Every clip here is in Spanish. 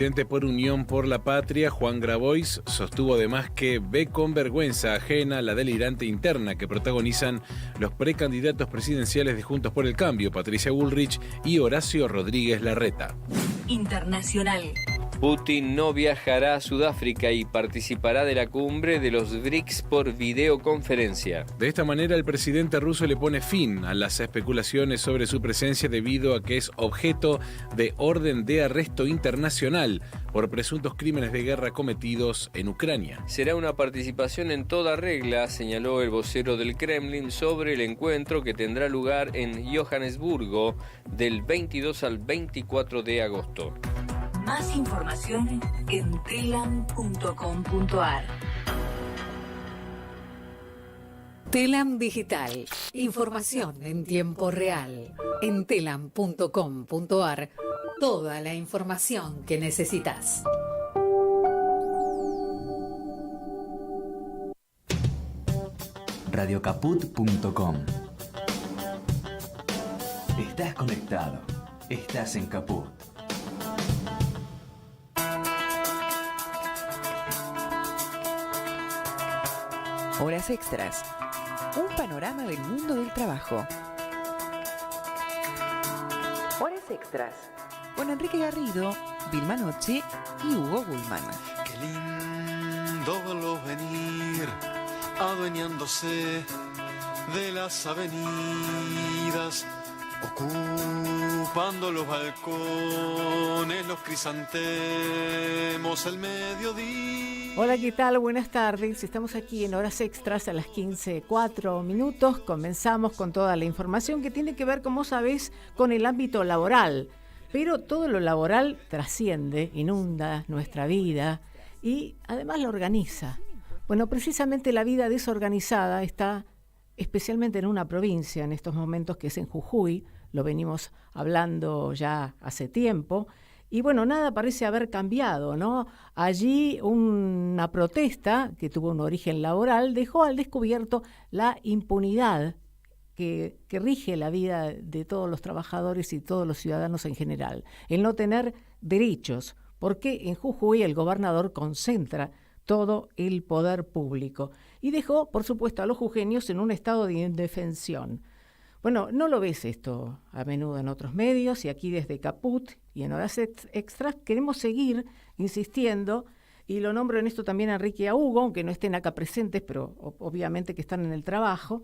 El presidente por Unión por la Patria, Juan Grabois, sostuvo además que ve con vergüenza ajena la delirante interna que protagonizan los precandidatos presidenciales de Juntos por el Cambio, Patricia Bullrich y Horacio Rodríguez Larreta. Internacional. Putin no viajará a Sudáfrica y participará de la cumbre de los BRICS por videoconferencia. De esta manera, el presidente ruso le pone fin a las especulaciones sobre su presencia debido a que es objeto de orden de arresto internacional por presuntos crímenes de guerra cometidos en Ucrania. Será una participación en toda regla, señaló el vocero del Kremlin sobre el encuentro que tendrá lugar en Johannesburgo del 22 al 24 de agosto. Más información en telam.com.ar. Telam Digital. Información en tiempo real. En telam.com.ar. Toda la información que necesitas. Radiocaput.com. Estás conectado. Estás en Caput. Horas extras. Un panorama del mundo del trabajo. Horas extras. Con Enrique Garrido, Vilma Noche y Hugo Gulman. Qué lindo verlo venir, adueñándose de las avenidas, ocupando los balcones, los crisantemos, el mediodía. Hola, ¿qué tal? Buenas tardes. Estamos aquí en Horas Extras a las 15:04. Comenzamos con toda la información que tiene que ver, como sabés, con el ámbito laboral. Pero todo lo laboral trasciende, inunda nuestra vida y además la organiza. Bueno, precisamente la vida desorganizada está especialmente en una provincia en estos momentos, que es en Jujuy. Lo venimos hablando ya hace tiempo. Y bueno, nada parece haber cambiado, ¿no? Allí una protesta que tuvo un origen laboral dejó al descubierto la impunidad que rige la vida de todos los trabajadores y todos los ciudadanos en general. El no tener derechos, porque en Jujuy el gobernador concentra todo el poder público y dejó, por supuesto, a los jujeños en un estado de indefensión. Bueno, no lo ves esto a menudo en otros medios, y aquí desde Caput y en Horas Extras queremos seguir insistiendo, y lo nombro en esto también a Enrique y a Hugo, aunque no estén acá presentes, pero obviamente que están en el trabajo.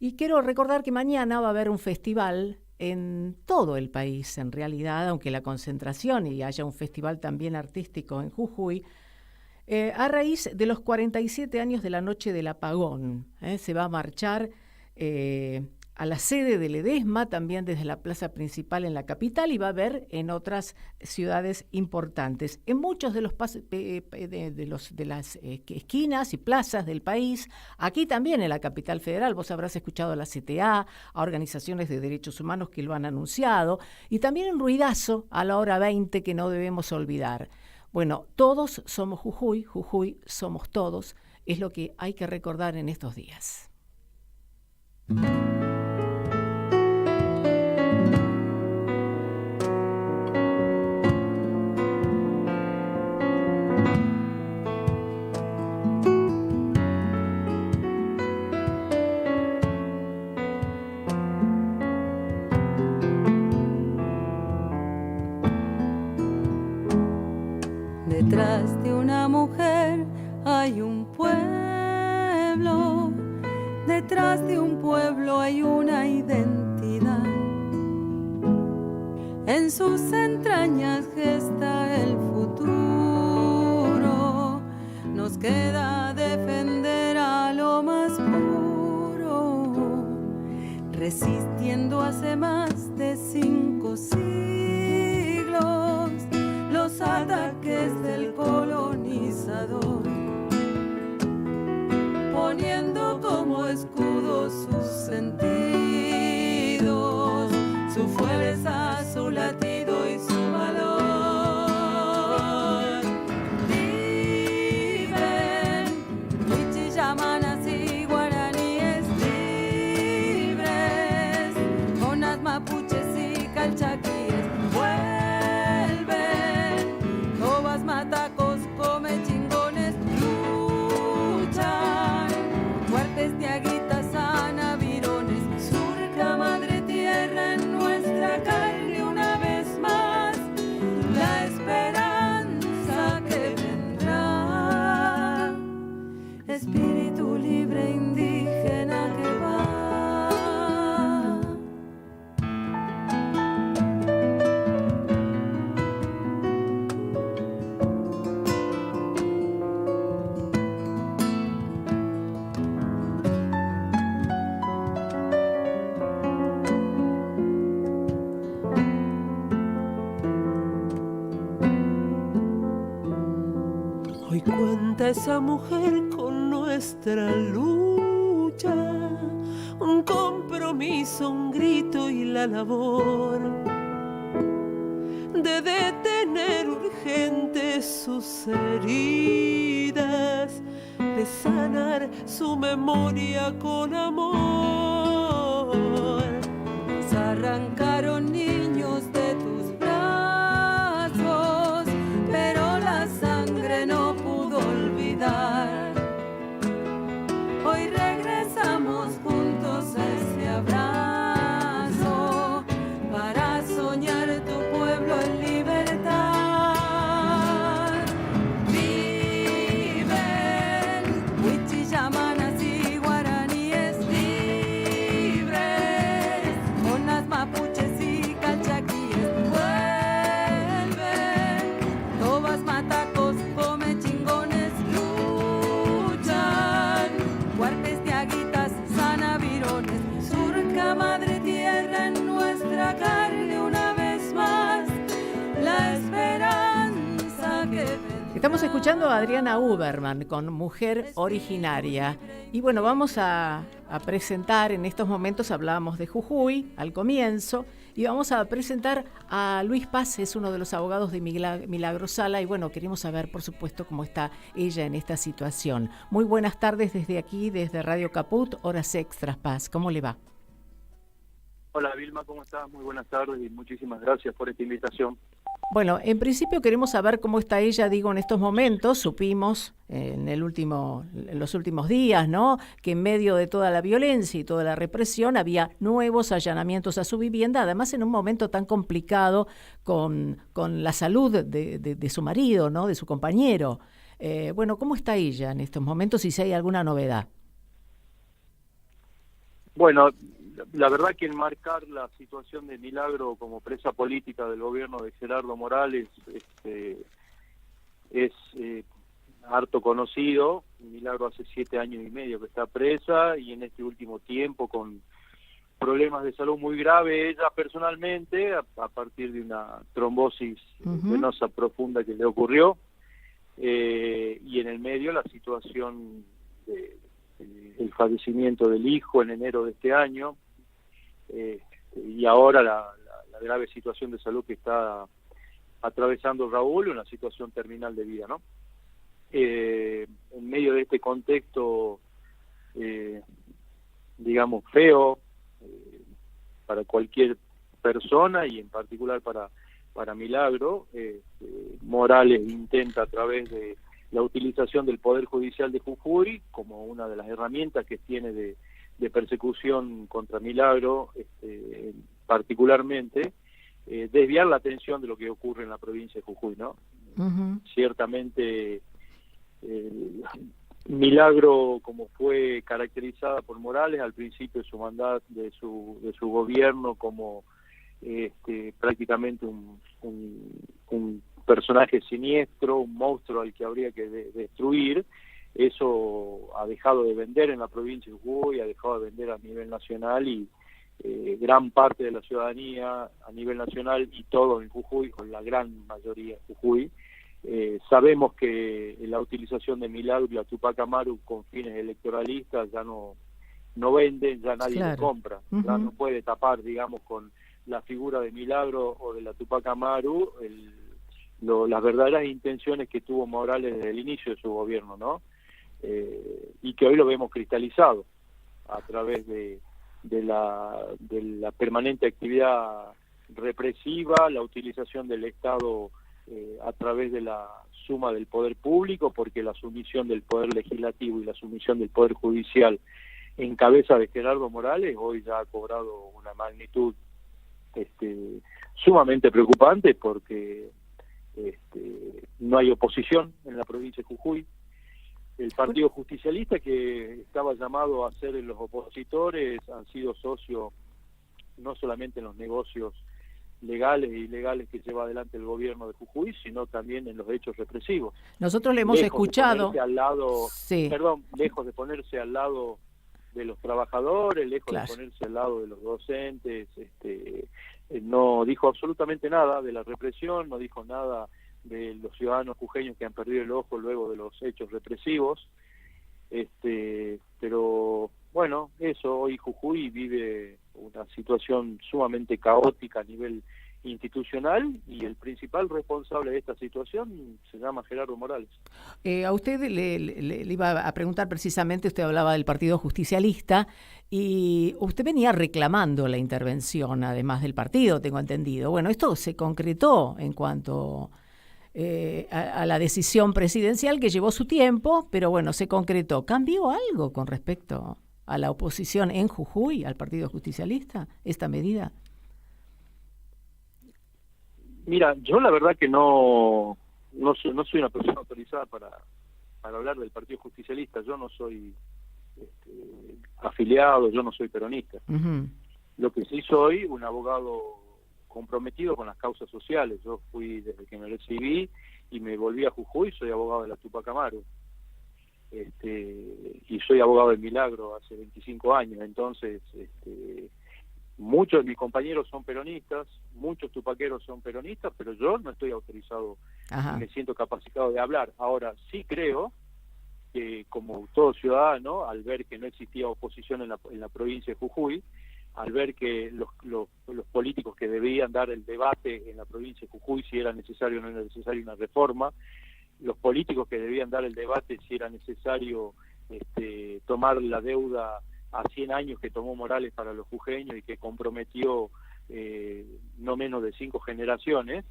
Y quiero recordar que mañana va a haber un festival en todo el país, en realidad, aunque la concentración y haya un festival también artístico en Jujuy, a raíz de los 47 años de la Noche del Apagón. Se va a marchar a la sede del EDESMA, también desde la plaza principal en la capital, y va a haber en otras ciudades importantes. En muchos de las esquinas y plazas del país, aquí también en la capital federal, vos habrás escuchado a la CTA, a organizaciones de derechos humanos que lo han anunciado, y también un ruidazo a la hora 20 que no debemos olvidar. Bueno, todos somos Jujuy, Jujuy somos todos, es lo que hay que recordar en estos días. Detrás de una mujer hay un pueblo, detrás de un pueblo hay una identidad. En sus entrañas gesta el futuro, nos queda defender a lo más puro, resistiendo hace más de 5 siglos los ataques del colonizador, poniendo como escudo sus sentidos, su fuerza, su latido y su valor. Viven Wichiyamanas y guaraníes libres, monas, mapuches y calchaquíes. Vuelven Hoy cuenta esa mujer con nuestra lucha, un compromiso, un grito y la labor de detener urgentes sus heridas, de sanar su memoria con amor. Nos arrancaron niños de tus brazos, pero la sangre no pudo olvidar. Hoy regresamos juntos a ese abrazo para soñar tu pueblo en libertad. Viven huichillamanas y guaraníes libres, con las mapuches y calchaquíes. Vuelven tobas, matacos, come chingones, luchan huarpes, tiaguitas, sanavirones. Surca madre tierra en nuestra carne una vez más la esperanza que vendrá. Estamos escuchando a Adriana Uberman con Mujer Originaria. Y bueno, vamos a presentar en estos momentos, hablábamos de Jujuy al comienzo, y vamos a presentar a Luis Paz, es uno de los abogados de Milagro Sala, y bueno, queremos saber, por supuesto, cómo está ella en esta situación. Muy buenas tardes desde aquí, desde Radio Caput, Horas Extras, Paz. ¿Cómo le va? Hola Vilma, ¿cómo estás? Muy buenas tardes y muchísimas gracias por esta invitación. Bueno, en principio queremos saber cómo está ella, digo, en estos momentos. Supimos en los últimos días, ¿no?, que en medio de toda la violencia y toda la represión había nuevos allanamientos a su vivienda, además en un momento tan complicado con la salud de su marido, ¿no?, de su compañero. Bueno, ¿cómo está ella en estos momentos y si hay alguna novedad? Bueno, la verdad que enmarcar la situación de Milagro como presa política del gobierno de Gerardo Morales es harto conocido. Milagro hace 7 años y medio que está presa y en este último tiempo con problemas de salud muy graves ella personalmente a partir de una trombosis venosa profunda que le ocurrió y en el medio la situación el fallecimiento del hijo en enero de este año. Y ahora la grave situación de salud que está atravesando Raúl, una situación terminal de vida, ¿no? En medio de este contexto, digamos, feo para cualquier persona y en particular para Milagro, Morales intenta a través de la utilización del Poder Judicial de Jujuy como una de las herramientas que tiene de persecución contra Milagro, particularmente, desviar la atención de lo que ocurre en la provincia de Jujuy, ¿no? Ciertamente, Milagro, como fue caracterizada por Morales al principio de su mandato, de su gobierno, como prácticamente un personaje siniestro, un monstruo al que habría que destruir. Eso ha dejado de vender en la provincia de Jujuy, ha dejado de vender a nivel nacional y gran parte de la ciudadanía a nivel nacional y todo en Jujuy, con la gran mayoría en Jujuy, sabemos que la utilización de Milagro y la Tupac Amaru con fines electoralistas ya no venden, ya nadie lo compra, ya no puede tapar, digamos, con la figura de Milagro o de la Tupac Amaru las verdaderas intenciones que tuvo Morales desde el inicio de su gobierno, ¿no? Y que hoy lo vemos cristalizado a través de la permanente actividad represiva, la utilización del Estado a través de la suma del poder público, porque la sumisión del poder legislativo y la sumisión del poder judicial en cabeza de Gerardo Morales hoy ya ha cobrado una magnitud sumamente preocupante, porque no hay oposición en la provincia de Jujuy. El Partido Justicialista, que estaba llamado a ser los opositores, han sido socios no solamente en los negocios legales e ilegales que lleva adelante el gobierno de Jujuy, sino también en los hechos represivos. Nosotros le hemos escuchado. Lejos de ponerse al lado de los trabajadores, lejos Claro. de ponerse al lado de los docentes, no dijo absolutamente nada de la represión, no dijo nada de los ciudadanos jujeños que han perdido el ojo luego de los hechos represivos. Pero bueno, eso, hoy Jujuy vive una situación sumamente caótica a nivel institucional, y el principal responsable de esta situación se llama Gerardo Morales. A usted le iba a preguntar precisamente, usted hablaba del Partido Justicialista y usted venía reclamando la intervención, además del partido, tengo entendido. Bueno, esto se concretó en cuanto a la decisión presidencial, que llevó su tiempo, pero bueno, se concretó. ¿Cambió algo con respecto a la oposición en Jujuy, al Partido Justicialista, esta medida? Mira, yo la verdad que no soy una persona autorizada para hablar del Partido Justicialista. Yo no soy afiliado, yo no soy peronista. Uh-huh. Lo que sí soy un abogado comprometido con las causas sociales. Yo fui, desde que me recibí y me volví a Jujuy, soy abogado de la Tupac Amaru. Y soy abogado de Milagro hace 25 años. Entonces, muchos de mis compañeros son peronistas, muchos tupaqueros son peronistas, pero yo no estoy autorizado, me siento capacitado de hablar. Ahora, sí creo que, como todo ciudadano, al ver que no existía oposición en la provincia de Jujuy, al ver que los políticos que debían dar el debate en la provincia de Jujuy, si era necesario o no era necesaria una reforma, los políticos que debían dar el debate si era necesario tomar la deuda a 100 años que tomó Morales para los jujeños y que comprometió no menos de 5 generaciones,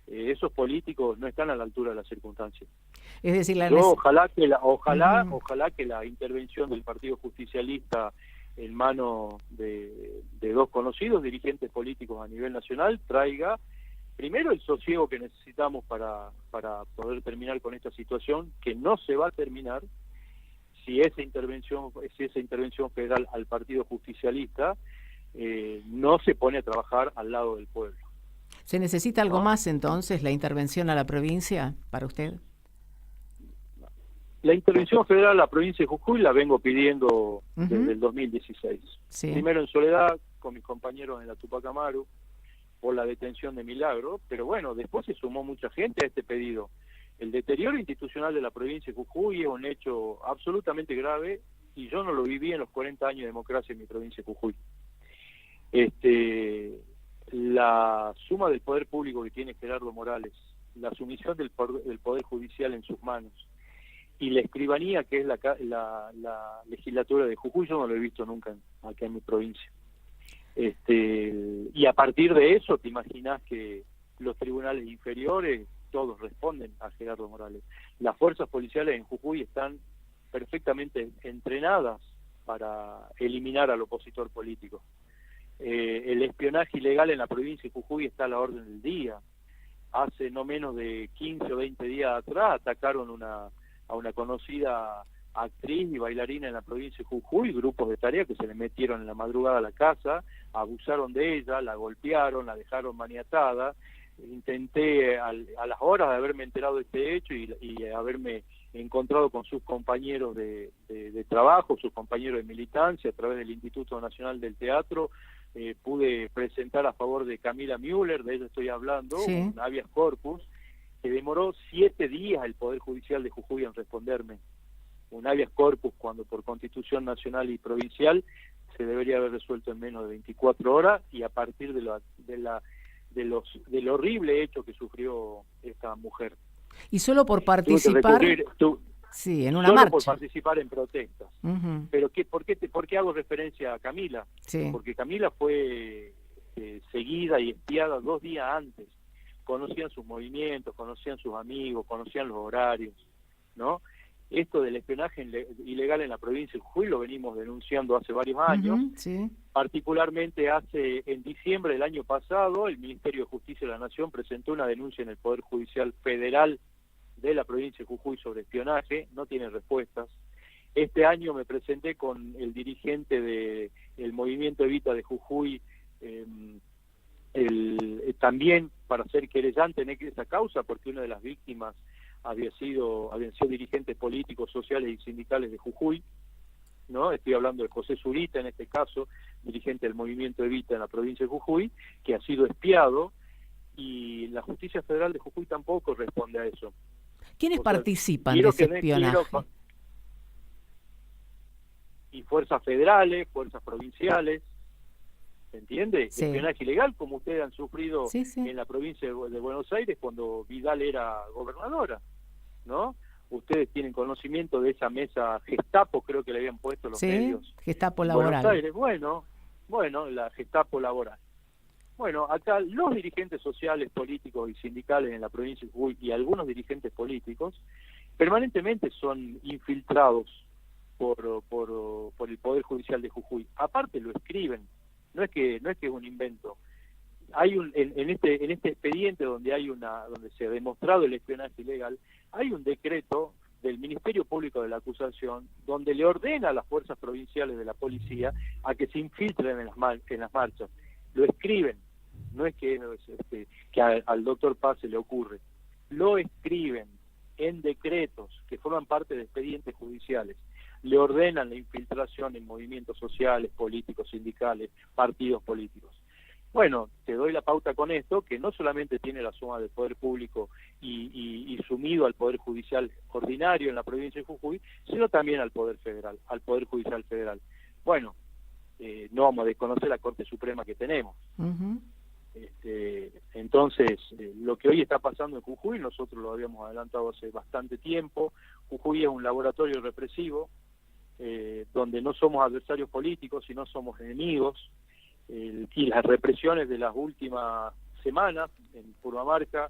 esos políticos no están a la altura de las circunstancias. Es decir, ojalá que la intervención del Partido Justicialista en manos de 2 conocidos dirigentes políticos a nivel nacional traiga primero el sosiego que necesitamos para poder terminar con esta situación, que no se va a terminar si esa intervención federal al Partido Justicialista no se pone a trabajar al lado del pueblo. ¿Se necesita algo más entonces, la intervención a la provincia, para usted? La intervención federal a la provincia de Jujuy la vengo pidiendo desde el 2016. Sí. Primero en soledad, con mis compañeros en la Tupac Amaru, por la detención de Milagro, pero bueno, después se sumó mucha gente a este pedido. El deterioro institucional de la provincia de Jujuy es un hecho absolutamente grave, y yo no lo viví en los 40 años de democracia en mi provincia de Jujuy. La suma del poder público que tiene Gerardo Morales, la sumisión del poder judicial en sus manos, y la escribanía que es la legislatura de Jujuy, yo no lo he visto nunca acá en mi provincia. Y a partir de eso te imaginas que los tribunales inferiores todos responden a Gerardo Morales. Las fuerzas policiales en Jujuy están perfectamente entrenadas para eliminar al opositor político. El espionaje ilegal en la provincia de Jujuy está a la orden del día. Hace no menos de 15 o 20 días atrás atacaron a una conocida actriz y bailarina en la provincia de Jujuy, grupos de tarea que se le metieron en la madrugada a la casa, abusaron de ella, la golpearon, la dejaron maniatada. Intenté a las horas de haberme enterado de este hecho y haberme encontrado con sus compañeros de trabajo, sus compañeros de militancia a través del Instituto Nacional del Teatro, pude presentar a favor de Camila Müller, de ella estoy hablando, sí, un habeas corpus, que demoró 7 días el Poder Judicial de Jujuy en responderme. Un habeas corpus, cuando por Constitución nacional y provincial se debería haber resuelto en menos de 24 horas, y a partir del horrible hecho que sufrió esta mujer. Y solo por participar, sí, en una solo marcha. Por participar en protestas. Uh-huh. Pero ¿por qué hago referencia a Camila? Sí. Porque Camila fue seguida y espiada 2 días antes. Conocían sus movimientos, conocían sus amigos, conocían los horarios, ¿no? Esto del espionaje ilegal en la provincia de Jujuy lo venimos denunciando hace varios años. Uh-huh, sí. Particularmente en diciembre del año pasado, el Ministerio de Justicia de la Nación presentó una denuncia en el Poder Judicial Federal de la provincia de Jujuy sobre espionaje, no tiene respuestas. Este año me presenté con el dirigente del Movimiento Evita de Jujuy, también para ser querellante en esa causa, porque una de las víctimas habían sido dirigentes políticos, sociales y sindicales de Jujuy, ¿no? Estoy hablando de José Zurita, en este caso, dirigente del Movimiento Evita en la provincia de Jujuy, que ha sido espiado, y la Justicia Federal de Jujuy tampoco responde a eso. ¿Quiénes O sea, participan de ese espionaje? Y fuerzas federales, fuerzas provinciales, ¿se entiende? Sí. Espionaje ilegal, como ustedes han sufrido Sí, sí. en la provincia de Buenos Aires cuando Vidal era gobernadora, ¿no? Ustedes tienen conocimiento de esa mesa Gestapo, creo que le habían puesto los Sí, medios. Gestapo en laboral. Buenos Aires, bueno, la Gestapo laboral. Bueno, acá los dirigentes sociales, políticos y sindicales en la provincia de Jujuy y algunos dirigentes políticos permanentemente son infiltrados por el Poder Judicial de Jujuy. Aparte lo escriben, no es que es un invento. Hay en este expediente donde se ha demostrado el espionaje ilegal, hay un decreto del Ministerio Público de la Acusación donde le ordena a las fuerzas provinciales de la policía a que se infiltren en las marchas. Lo escriben, no es que al doctor Paz se le ocurre, lo escriben en decretos que forman parte de expedientes judiciales, le ordenan la infiltración en movimientos sociales, políticos, sindicales, partidos políticos. Bueno, te doy la pauta con esto, que no solamente tiene la suma del Poder Público y sumido al Poder Judicial ordinario en la provincia de Jujuy, sino también al Poder Federal, al Poder Judicial Federal. Bueno, no vamos a desconocer la Corte Suprema que tenemos. Uh-huh. Entonces, lo que hoy está pasando en Jujuy, nosotros lo habíamos adelantado hace bastante tiempo. Jujuy es un laboratorio represivo, donde no somos adversarios políticos, sino somos enemigos. Y las represiones de las últimas semanas en Purmamarca,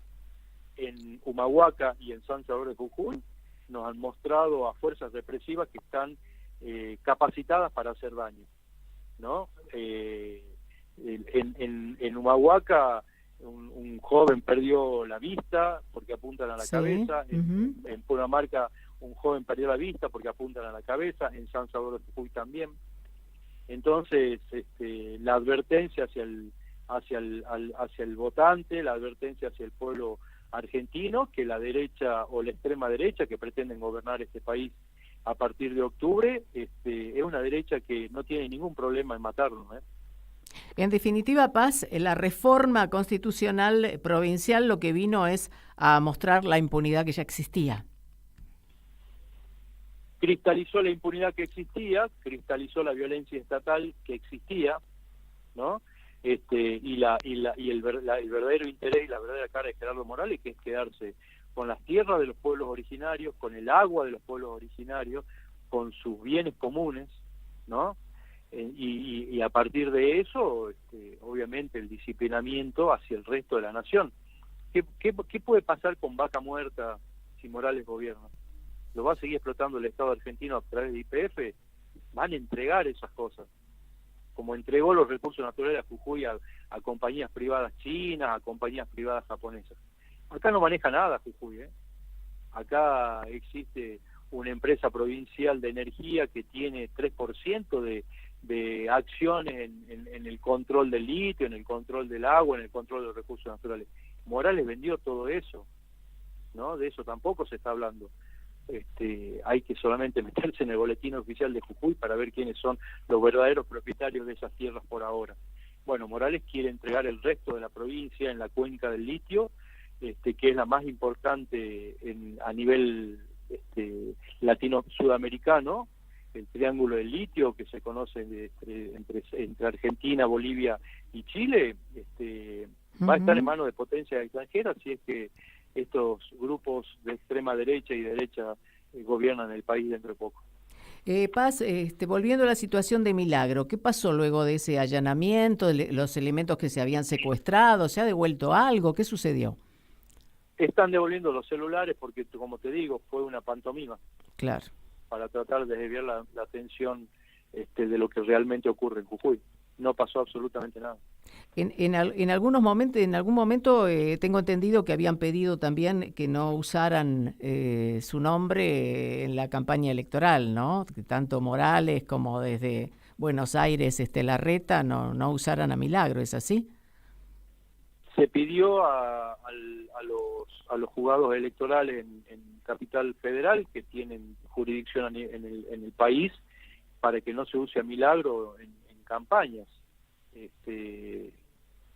en Humahuaca y en San Salvador de Jujuy nos han mostrado a fuerzas represivas que están capacitadas para hacer daño, ¿no? En Humahuaca un joven perdió la vista porque apuntan a la cabeza, en Purmamarca un joven perdió la vista porque apuntan a la cabeza, en San Salvador de Jujuy también. Entonces, la advertencia hacia el votante, la advertencia hacia el pueblo argentino, que la derecha o la extrema derecha que pretenden gobernar este país a partir de octubre, es una derecha que no tiene ningún problema en matarnos, ¿eh? En definitiva, Paz, la reforma constitucional provincial lo que vino es a mostrar la impunidad que ya existía. Cristalizó la impunidad que existía, cristalizó la violencia estatal que existía, ¿no? Y el verdadero interés y la verdadera cara de Gerardo Morales, que es quedarse con las tierras de los pueblos originarios, con el agua de los pueblos originarios, con sus bienes comunes, ¿no? Y a partir de eso, obviamente, el disciplinamiento hacia el resto de la nación. ¿Qué puede pasar con Vaca Muerta si Morales gobierna? ¿Lo va a seguir explotando el Estado argentino a través de YPF? Van a entregar esas cosas, como entregó los recursos naturales a Jujuy a compañías privadas chinas, a compañías privadas japonesas. Acá no maneja nada Jujuy, ¿eh? Acá existe una empresa provincial de energía que tiene 3% de acciones en el control del litio, en el control del agua, en el control de los recursos naturales. Morales vendió todo eso, ¿no? De eso tampoco se está hablando. Hay que solamente meterse en el boletín oficial de Jujuy para ver quiénes son los verdaderos propietarios de esas tierras por ahora. Bueno, Morales quiere entregar el resto de la provincia en la cuenca del litio, que es la más importante a nivel latino-sudamericano, el triángulo del litio que se conoce entre Argentina, Bolivia y Chile, va a estar en manos de potencias extranjeras si es que estos grupos de extrema derecha y derecha gobiernan el país dentro de poco. Paz, volviendo a la situación de Milagro, ¿qué pasó luego de ese allanamiento, de los elementos que se habían secuestrado? ¿Se ha devuelto algo? ¿Qué sucedió? Están devolviendo los celulares porque, como te digo, fue una pantomima. Claro. Para tratar de desviar la atención de lo que realmente ocurre en Jujuy. No pasó absolutamente nada. En algún momento tengo entendido que habían pedido también que no usaran su nombre en la campaña electoral, ¿no? Que tanto Morales como desde Buenos Aires, Larreta, no usaran a Milagro, ¿es así? Se pidió a los juzgados electorales en Capital Federal, que tienen jurisdicción en el país, para que no se use a Milagro en campañas.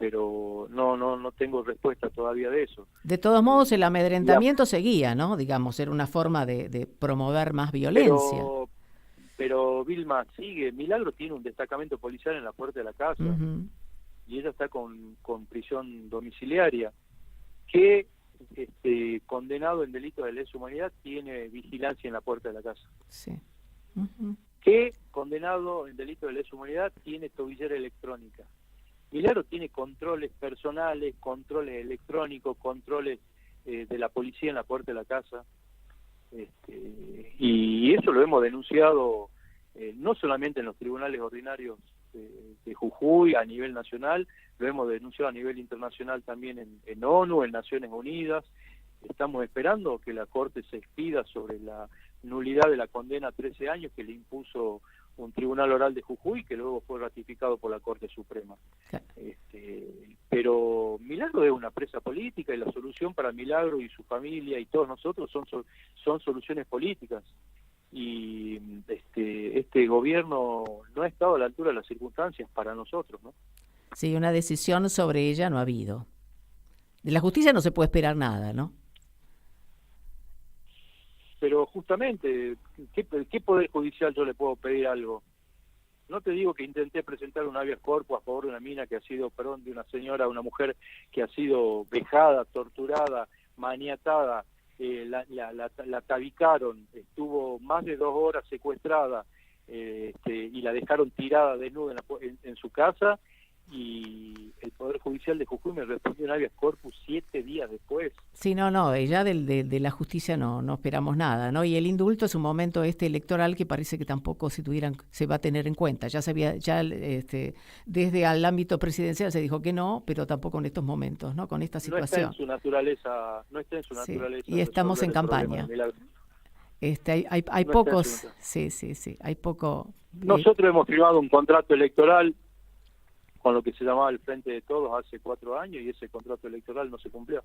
pero no tengo respuesta todavía de eso. De todos modos, el amedrentamiento seguía, ¿no? Digamos, era una forma de promover más violencia. Pero Vilma sigue. Milagro tiene un destacamento policial en la puerta de la casa, y ella está con prisión domiciliaria. Que condenado en delito de lesa humanidad tiene vigilancia en la puerta de la casa. Sí. Que condenado en delito de lesa humanidad tiene tobillera electrónica. Milagro tiene controles personales, controles electrónicos, controles de la policía en la puerta de la casa. Y eso lo hemos denunciado no solamente en los tribunales ordinarios de Jujuy a nivel nacional, lo hemos denunciado a nivel internacional también en ONU, en Naciones Unidas. Estamos esperando que la Corte se expida sobre la nulidad de la condena a 13 años que le impuso un tribunal oral de Jujuy, que luego fue ratificado por la Corte Suprema. Pero Milagro es una presa política, y la solución para Milagro y su familia y todos nosotros son soluciones políticas. Y este gobierno no ha estado a la altura de las circunstancias para nosotros, ¿no? Sí, una decisión sobre ella no ha habido. De la justicia no se puede esperar nada, ¿no? Pero justamente, ¿qué poder judicial yo le puedo pedir algo? No te digo que intenté presentar un habeas corpus a favor de una mina que ha sido, de una señora, una mujer que ha sido vejada, torturada, maniatada, la tabicaron, estuvo más de 2 horas secuestrada, y la dejaron tirada desnuda en su casa, y el Poder Judicial de Jujuy me respondió un habeas corpus 7 días después. Sí, ella de la justicia no esperamos nada, ¿no? Y el indulto es un momento electoral que parece que tampoco se va a tener en cuenta. Ya desde el ámbito presidencial se dijo que no, pero tampoco en estos momentos, ¿no? Con esta situación. No está en su naturaleza. Y estamos en campaña. Hay pocos, hay poco. Nosotros hemos firmado un contrato electoral con lo que se llamaba el Frente de Todos hace 4 años, y ese contrato electoral no se cumplió.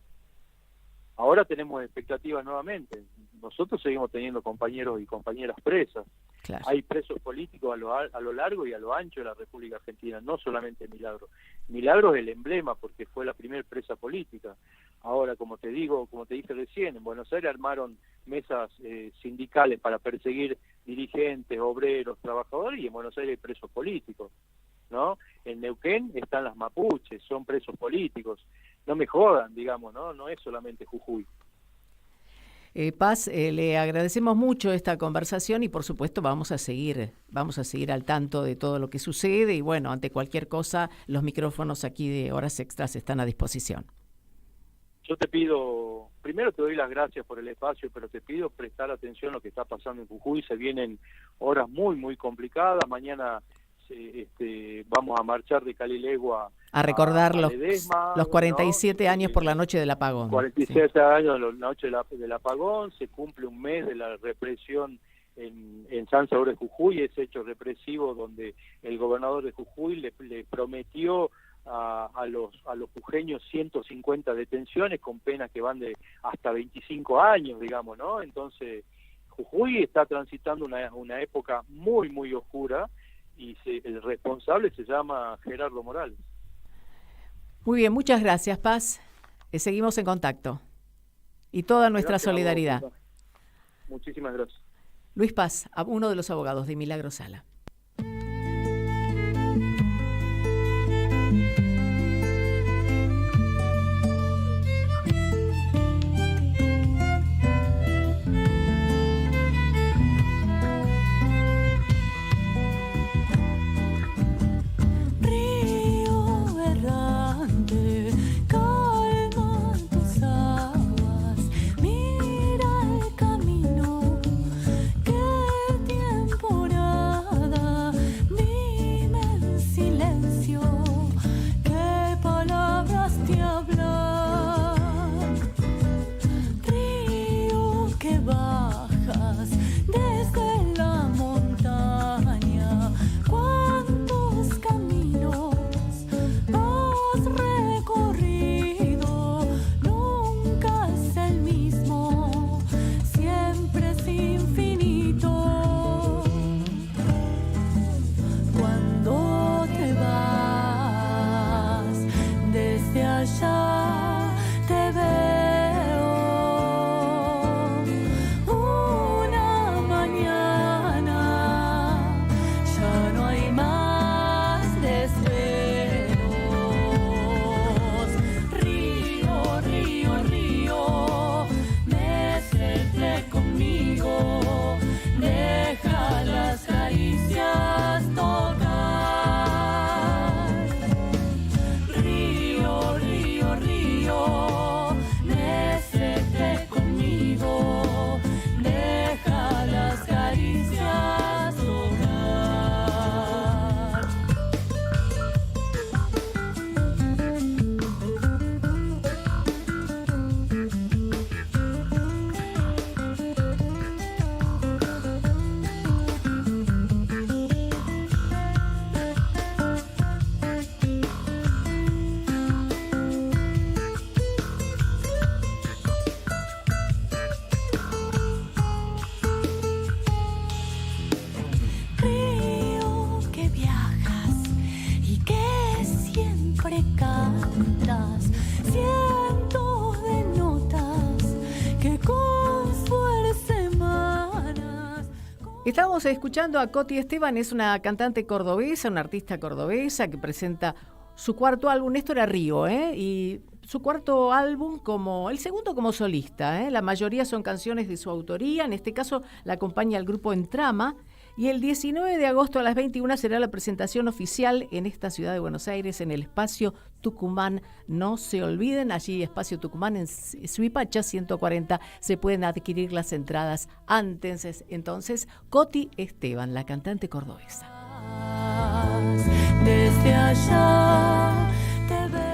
Ahora tenemos expectativas nuevamente. Nosotros seguimos teniendo compañeros y compañeras presas. Claro. Hay presos políticos a lo largo y a lo ancho de la República Argentina, no solamente Milagro. Milagro es el emblema porque fue la primera presa política. Ahora, como te dije recién, en Buenos Aires armaron mesas sindicales para perseguir dirigentes, obreros, trabajadores, y en Buenos Aires hay presos políticos, ¿no? En Neuquén están las mapuches, son presos políticos. No me jodan, digamos, no es solamente Jujuy. Paz, le agradecemos mucho esta conversación, y por supuesto vamos a seguir al tanto de todo lo que sucede, y bueno, ante cualquier cosa los micrófonos aquí de Horas Extras están a disposición. Yo te pido, primero te doy las gracias por el espacio, pero te pido prestar atención a lo que está pasando en Jujuy. Se vienen horas muy, muy complicadas. Mañana vamos a marchar de Calilegua a recordar a los 47 años por la noche del apagón. 47 años de la noche del apagón. Se cumple un mes de la represión en San Salvador de Jujuy, ese hecho represivo donde el gobernador de Jujuy le prometió a los jujeños 150 detenciones con penas que van de hasta 25 años, digamos, ¿no? Entonces, Jujuy está transitando una época muy, muy oscura, y el responsable se llama Gerardo Morales. Muy bien, muchas gracias, Paz. Seguimos en contacto. Y toda nuestra solidaridad. Muchísimas gracias. Luis Paz, uno de los abogados de Milagro Sala. Mira el camino, qué temporada. Estamos escuchando a Coti Esteban, es una cantante cordobesa, una artista cordobesa que presenta su cuarto álbum. Esto era Río, y su cuarto álbum el segundo como solista, La mayoría son canciones de su autoría, en este caso la acompaña el grupo En Trama. Y el 19 de agosto a las 21 será la presentación oficial en esta ciudad de Buenos Aires, en el Espacio Tucumán. No se olviden, allí Espacio Tucumán en Suipacha 140. Se pueden adquirir las entradas antes. Entonces, Coti Esteban, la cantante cordobesa. Desde allá.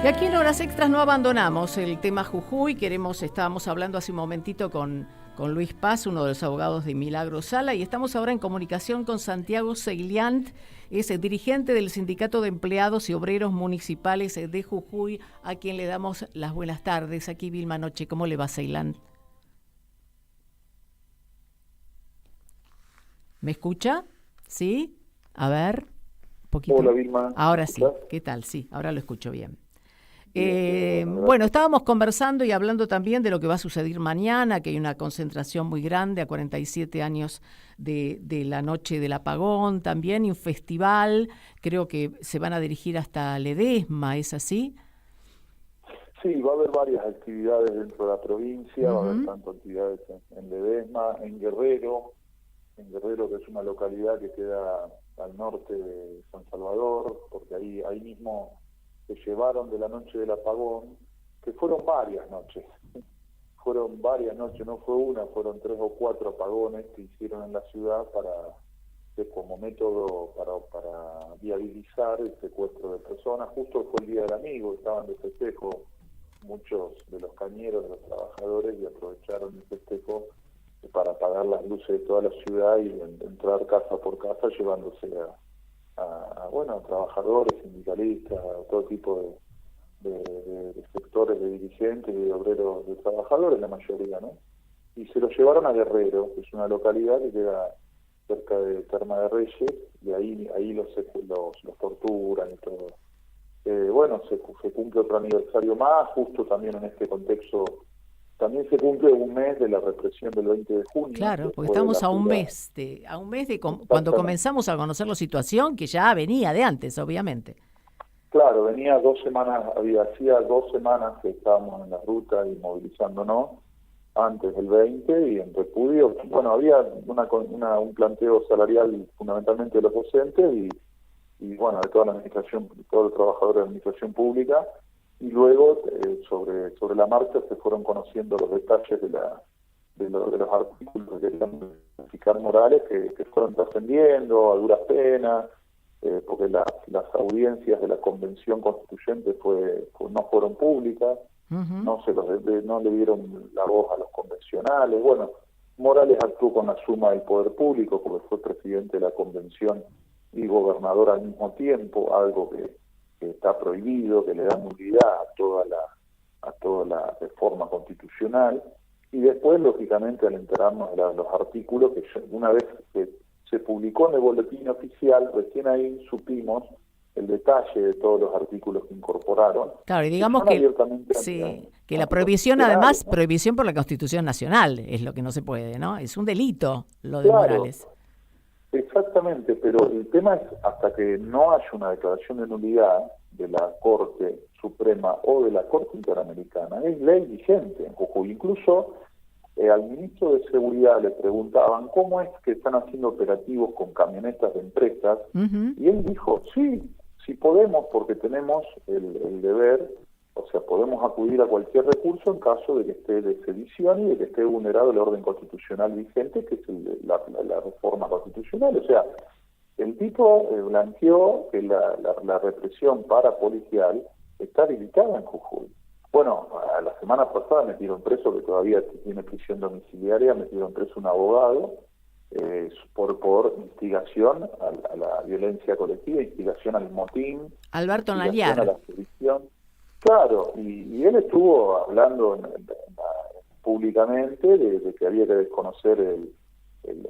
Y aquí en Horas Extras no abandonamos el tema Jujuy. Estábamos hablando hace un momentito con Luis Paz, uno de los abogados de Milagro Sala, y estamos ahora en comunicación con Santiago Segliant, es el dirigente del Sindicato de Empleados y Obreros Municipales de Jujuy, a quien le damos las buenas tardes. Aquí Vilma Noche, ¿cómo le va, Segliant? ¿Me escucha? ¿Sí? A ver, un poquito. Hola, Vilma. Ahora sí, ¿qué tal? Sí, ahora lo escucho bien. Bueno, estábamos conversando y hablando también de lo que va a suceder mañana, que hay una concentración muy grande a 47 años de la noche del apagón, también y un festival, creo que se van a dirigir hasta Ledesma, ¿es así? Sí, va a haber varias actividades dentro de la provincia, va a haber tanto actividades en Ledesma, en Guerrero, que es una localidad que queda al norte de San Salvador, porque ahí mismo se llevaron de la noche del apagón, que fueron varias noches, no fue una, fueron 3 o 4 apagones que hicieron en la ciudad como método para viabilizar el secuestro de personas. Justo fue el Día del Amigo, estaban de festejo muchos de los cañeros, de los trabajadores, y aprovecharon el festejo para apagar las luces de toda la ciudad y entrar casa por casa llevándose a trabajadores, sindicalistas, a todo tipo de sectores, de dirigentes y de obreros, de trabajadores, la mayoría, ¿no? Y se los llevaron a Guerrero, que es una localidad que queda cerca de Terma de Reyes, y ahí los torturan y todo. Se cumple otro aniversario más, justo también en este contexto. También se cumple un mes de la represión del 20 de junio. Claro, porque estamos a un mes de cuando comenzamos a conocer la situación, que ya venía de antes, obviamente. Claro, venía 2 semanas, hacía 2 semanas que estábamos en la ruta y movilizándonos antes del 20, y en repudio, había un planteo salarial fundamentalmente de los docentes y de toda la administración, todos los trabajadores de la administración pública. Y luego, sobre la marcha, se fueron conociendo los detalles de los artículos que querían modificar Morales, que fueron trascendiendo a duras penas, porque las audiencias de la Convención Constituyente no fueron públicas, no le dieron la voz a los convencionales. Morales actuó con la suma del poder público, porque fue presidente de la Convención y gobernador al mismo tiempo, algo que está prohibido, que le da nulidad a toda la reforma constitucional. Y después, lógicamente, al enterarnos de los artículos, que una vez que se publicó en el boletín oficial, recién ahí supimos el detalle de todos los artículos que incorporaron. Claro, y digamos que la prohibición, además, prohibición por la Constitución Nacional, es lo que no se puede, ¿no? Es un delito lo de Morales. Exactamente, pero el tema es, hasta que no haya una declaración de nulidad de la Corte Suprema o de la Corte Interamericana, es ley vigente en Jujuy. Incluso al ministro de Seguridad le preguntaban cómo es que están haciendo operativos con camionetas de empresas, y él dijo, sí podemos, porque tenemos el deber, o sea, podemos acudir a cualquier recurso en caso de que esté de sedición y de que esté vulnerado el orden constitucional vigente, que es la reforma constitucional. O sea, el tipo blanqueó que la represión parapolicial está habilitada en Jujuy. La semana pasada metieron preso, que todavía tiene prisión domiciliaria, metieron preso un abogado por instigación a la violencia colectiva, instigación al motín, Alberto Naliar, a la sedición. Claro, y él estuvo hablando públicamente de que había que desconocer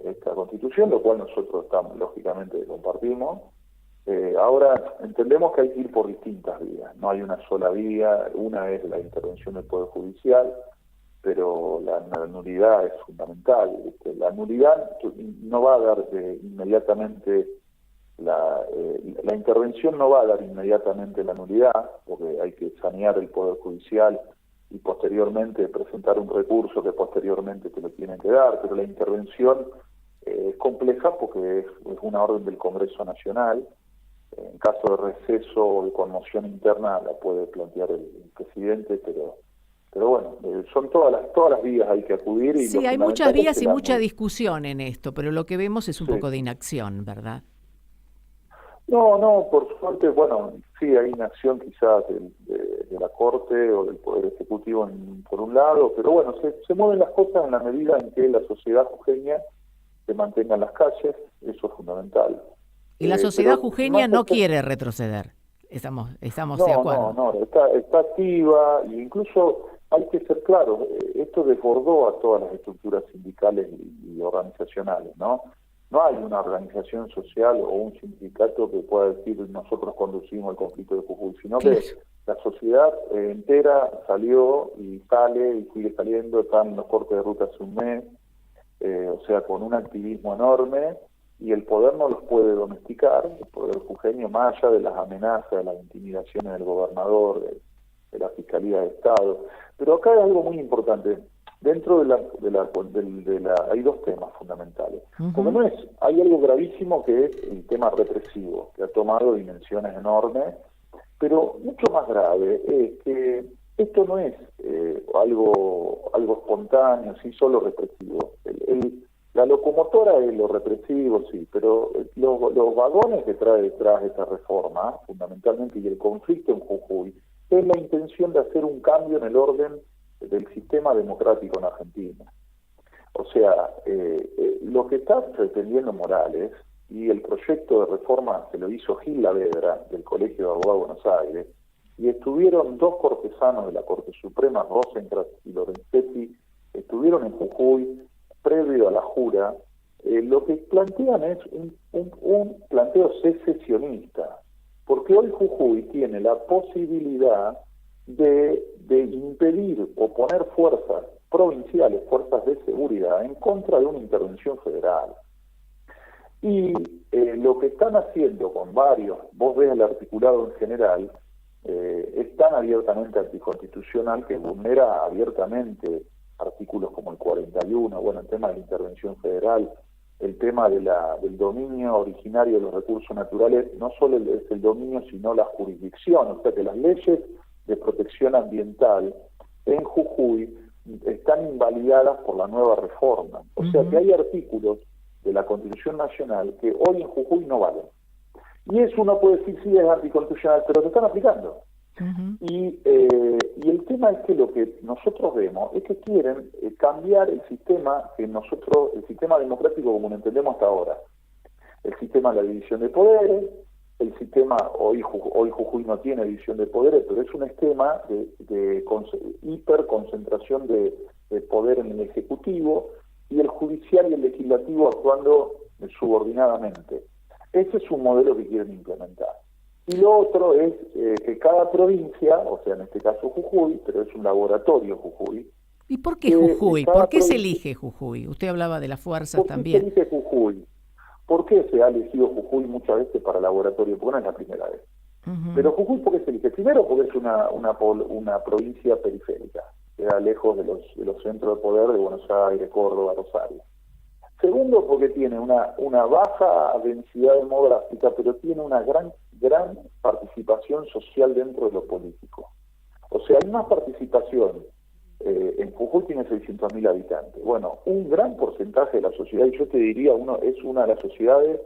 esta Constitución, lo cual nosotros lógicamente compartimos. Ahora entendemos que hay que ir por distintas vías, no hay una sola vía. Una es la intervención del Poder Judicial, pero la nulidad es fundamental. la nulidad no va a dar inmediatamente, la intervención no va a dar inmediatamente la nulidad, porque hay que sanear el Poder Judicial y posteriormente presentar un recurso que posteriormente te lo tienen que dar, pero la intervención es compleja porque es una orden del Congreso Nacional. En caso de receso o de conmoción interna la puede plantear el presidente, pero bueno, son todas las vías hay que acudir. Y sí, hay muchas vías y mucha discusión en esto, pero lo que vemos es un poco de inacción, ¿verdad? No, por suerte, bueno, sí, hay inacción quizás de la Corte o del Poder Ejecutivo por un lado, pero bueno, se mueven las cosas en la medida en que la sociedad jujeña se mantenga en las calles, eso es fundamental. Y la sociedad jujeña no quiere retroceder, estamos de acuerdo. No, está activa, e incluso hay que ser claros, esto desbordó a todas las estructuras sindicales y organizacionales, ¿no? No hay una organización social o un sindicato que pueda decir nosotros conducimos el conflicto de Jujuy, sino que la sociedad entera salió y sale y sigue saliendo, están en los cortes de ruta hace un mes, o sea, con un activismo enorme, y el poder no los puede domesticar, el poder jujeño, más allá de las amenazas, de las intimidaciones del gobernador, de la Fiscalía de Estado. Pero acá hay algo muy importante. Dentro hay dos temas fundamentales. Como hay algo gravísimo que es el tema represivo, que ha tomado dimensiones enormes, pero mucho más grave es que esto no es algo espontáneo, sí, solo represivo. La locomotora es lo represivo, sí, pero los vagones que trae detrás esta reforma, fundamentalmente, y el conflicto en Jujuy, es la intención de hacer un cambio en el orden del sistema democrático en Argentina. O sea, lo que está pretendiendo Morales, y el proyecto de reforma se lo hizo Gil Lavedra, del Colegio de Abogados de Buenos Aires, y estuvieron dos cortesanos de la Corte Suprema, Rosencrantz y Lorenzetti, estuvieron en Jujuy, previo a la jura. Lo que plantean es un planteo secesionista, porque hoy Jujuy tiene la posibilidad de impedir o poner fuerzas provinciales, fuerzas de seguridad, en contra de una intervención federal. Y lo que están haciendo con varios, vos ves el articulado en general, es tan abiertamente anticonstitucional que vulnera abiertamente artículos como el 41, bueno, el tema de la intervención federal, el tema del dominio originario de los recursos naturales, no solo es el dominio, sino la jurisdicción, o sea que las leyes de protección ambiental en Jujuy están invalidadas por la nueva reforma. O sea que hay artículos de la Constitución Nacional que hoy en Jujuy no valen. Y eso uno puede decir, sí, es anticonstitucional, pero se están aplicando. Y el tema es que lo que nosotros vemos es que quieren cambiar el sistema el sistema democrático como lo entendemos hasta ahora. El sistema de la división de poderes, el sistema, hoy Jujuy no tiene división de poderes, pero es un esquema de hiperconcentración de poder en el Ejecutivo, y el Judicial y el Legislativo actuando subordinadamente. Ese es un modelo que quieren implementar. Y lo otro es que cada provincia, o sea, en este caso Jujuy, pero es un laboratorio Jujuy. ¿Y por qué Jujuy? ¿Por qué se elige Jujuy? Usted hablaba de las fuerzas también. ¿Por qué se elige Jujuy? ¿Por qué se ha elegido Jujuy muchas veces para laboratorio? Porque no es la primera vez. Pero Jujuy, ¿por qué se elige? Primero, porque es una provincia periférica, queda lejos de los centros de poder de Buenos Aires, Córdoba, Rosario. Segundo, porque tiene una baja densidad demográfica, pero tiene una gran participación social dentro de lo político. O sea, hay más participación. En Jujuy tiene 600.000 habitantes. Bueno, un gran porcentaje de la sociedad, y yo te diría, es una de las sociedades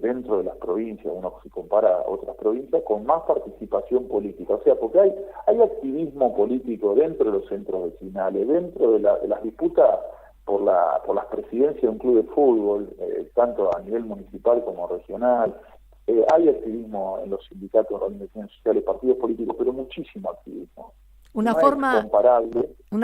dentro de las provincias, uno se compara a otras provincias, con más participación política. O sea, porque hay activismo político dentro de los centros vecinales, dentro de las disputas por las presidencias de un club de fútbol, tanto a nivel municipal como regional. Hay activismo en los sindicatos, organizaciones sociales, partidos políticos, pero muchísimo activismo. Una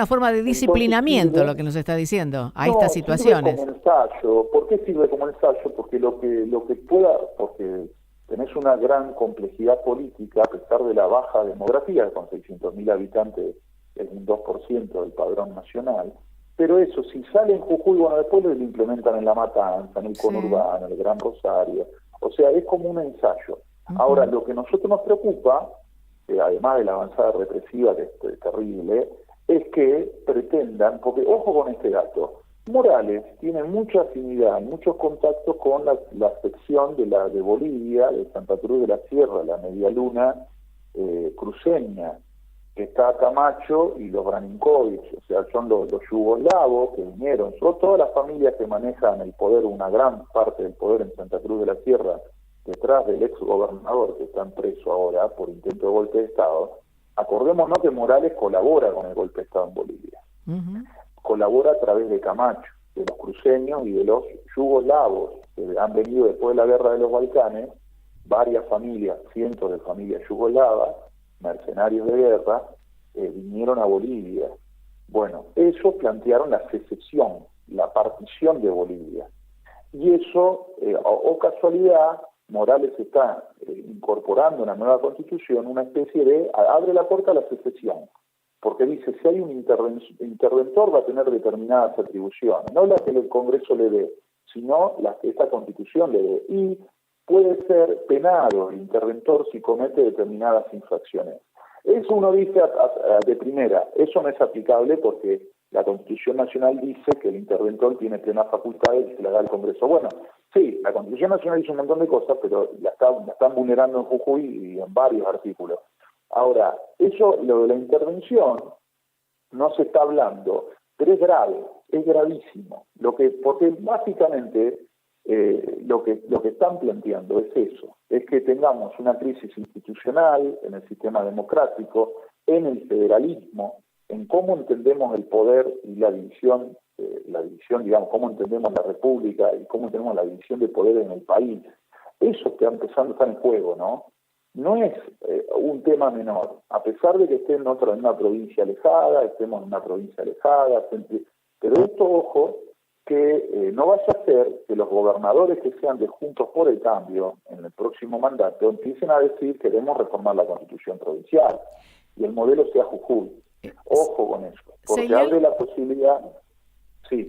forma de disciplinamiento, lo que nos está diciendo, a estas situaciones. Sirve como ensayo. ¿Por qué sirve como ensayo? Porque lo que pueda, porque tenés una gran complejidad política, a pesar de la baja demografía, con 600.000 habitantes es un 2% del padrón nacional, Pero eso, si sale en Jujuy, bueno, después lo implementan en La Matanza, en el conurbano, en el Gran Rosario. O sea, es como un ensayo. Ahora, lo que a nosotros nos preocupa, además de la avanzada represiva, que es terrible, es que pretendan, porque ojo con este dato, Morales tiene mucha afinidad, muchos contactos con la sección de Bolivia, de Santa Cruz de la Sierra, la media luna cruceña, que está Camacho y los Braninkovic, o sea, son los yugoslavos que vinieron, son todas las familias que manejan el poder, una gran parte del poder en Santa Cruz de la Sierra, detrás del ex gobernador que está preso ahora por intento de golpe de Estado. Acordémonos que Morales colabora con el golpe de Estado en Bolivia. Colabora a través de Camacho, de los cruceños y de los yugoslavos que han venido después de la guerra de los Balcanes, varias familias, cientos de familias yugoslavas, mercenarios de guerra, vinieron a Bolivia. Bueno, ellos plantearon la secesión, la partición de Bolivia. Y eso, o casualidad, Morales está incorporando en la nueva constitución una especie de, abre la puerta a la secesión, porque dice, si hay un interventor va a tener determinadas atribuciones, no las que el Congreso le dé, sino las que esta constitución le dé, y puede ser penado el interventor si comete determinadas infracciones. Eso uno dice de primera, eso no es aplicable porque la Constitución Nacional dice que el interventor tiene plenas facultades y se la da al Congreso. Bueno, sí, la Constitución Nacional dice un montón de cosas, pero la están vulnerando en Jujuy y en varios artículos. Ahora, eso, lo de la intervención, no se está hablando, pero es grave, es gravísimo. Porque básicamente lo que están planteando es eso, es que tengamos una crisis institucional en el sistema democrático, en el federalismo, en cómo entendemos el poder y la división, digamos, cómo entendemos la república y cómo entendemos la división de poder en el país. Eso está empezando a estar en juego, ¿no? No es un tema menor, a pesar de que esté en una provincia alejada, estemos en una provincia alejada, pero esto, ojo, que no vaya a ser que los gobernadores que sean de Juntos por el Cambio en el próximo mandato empiecen a decir que queremos reformar la Constitución provincial y el modelo sea Jujuy. Ojo con eso, porque abre la posibilidad.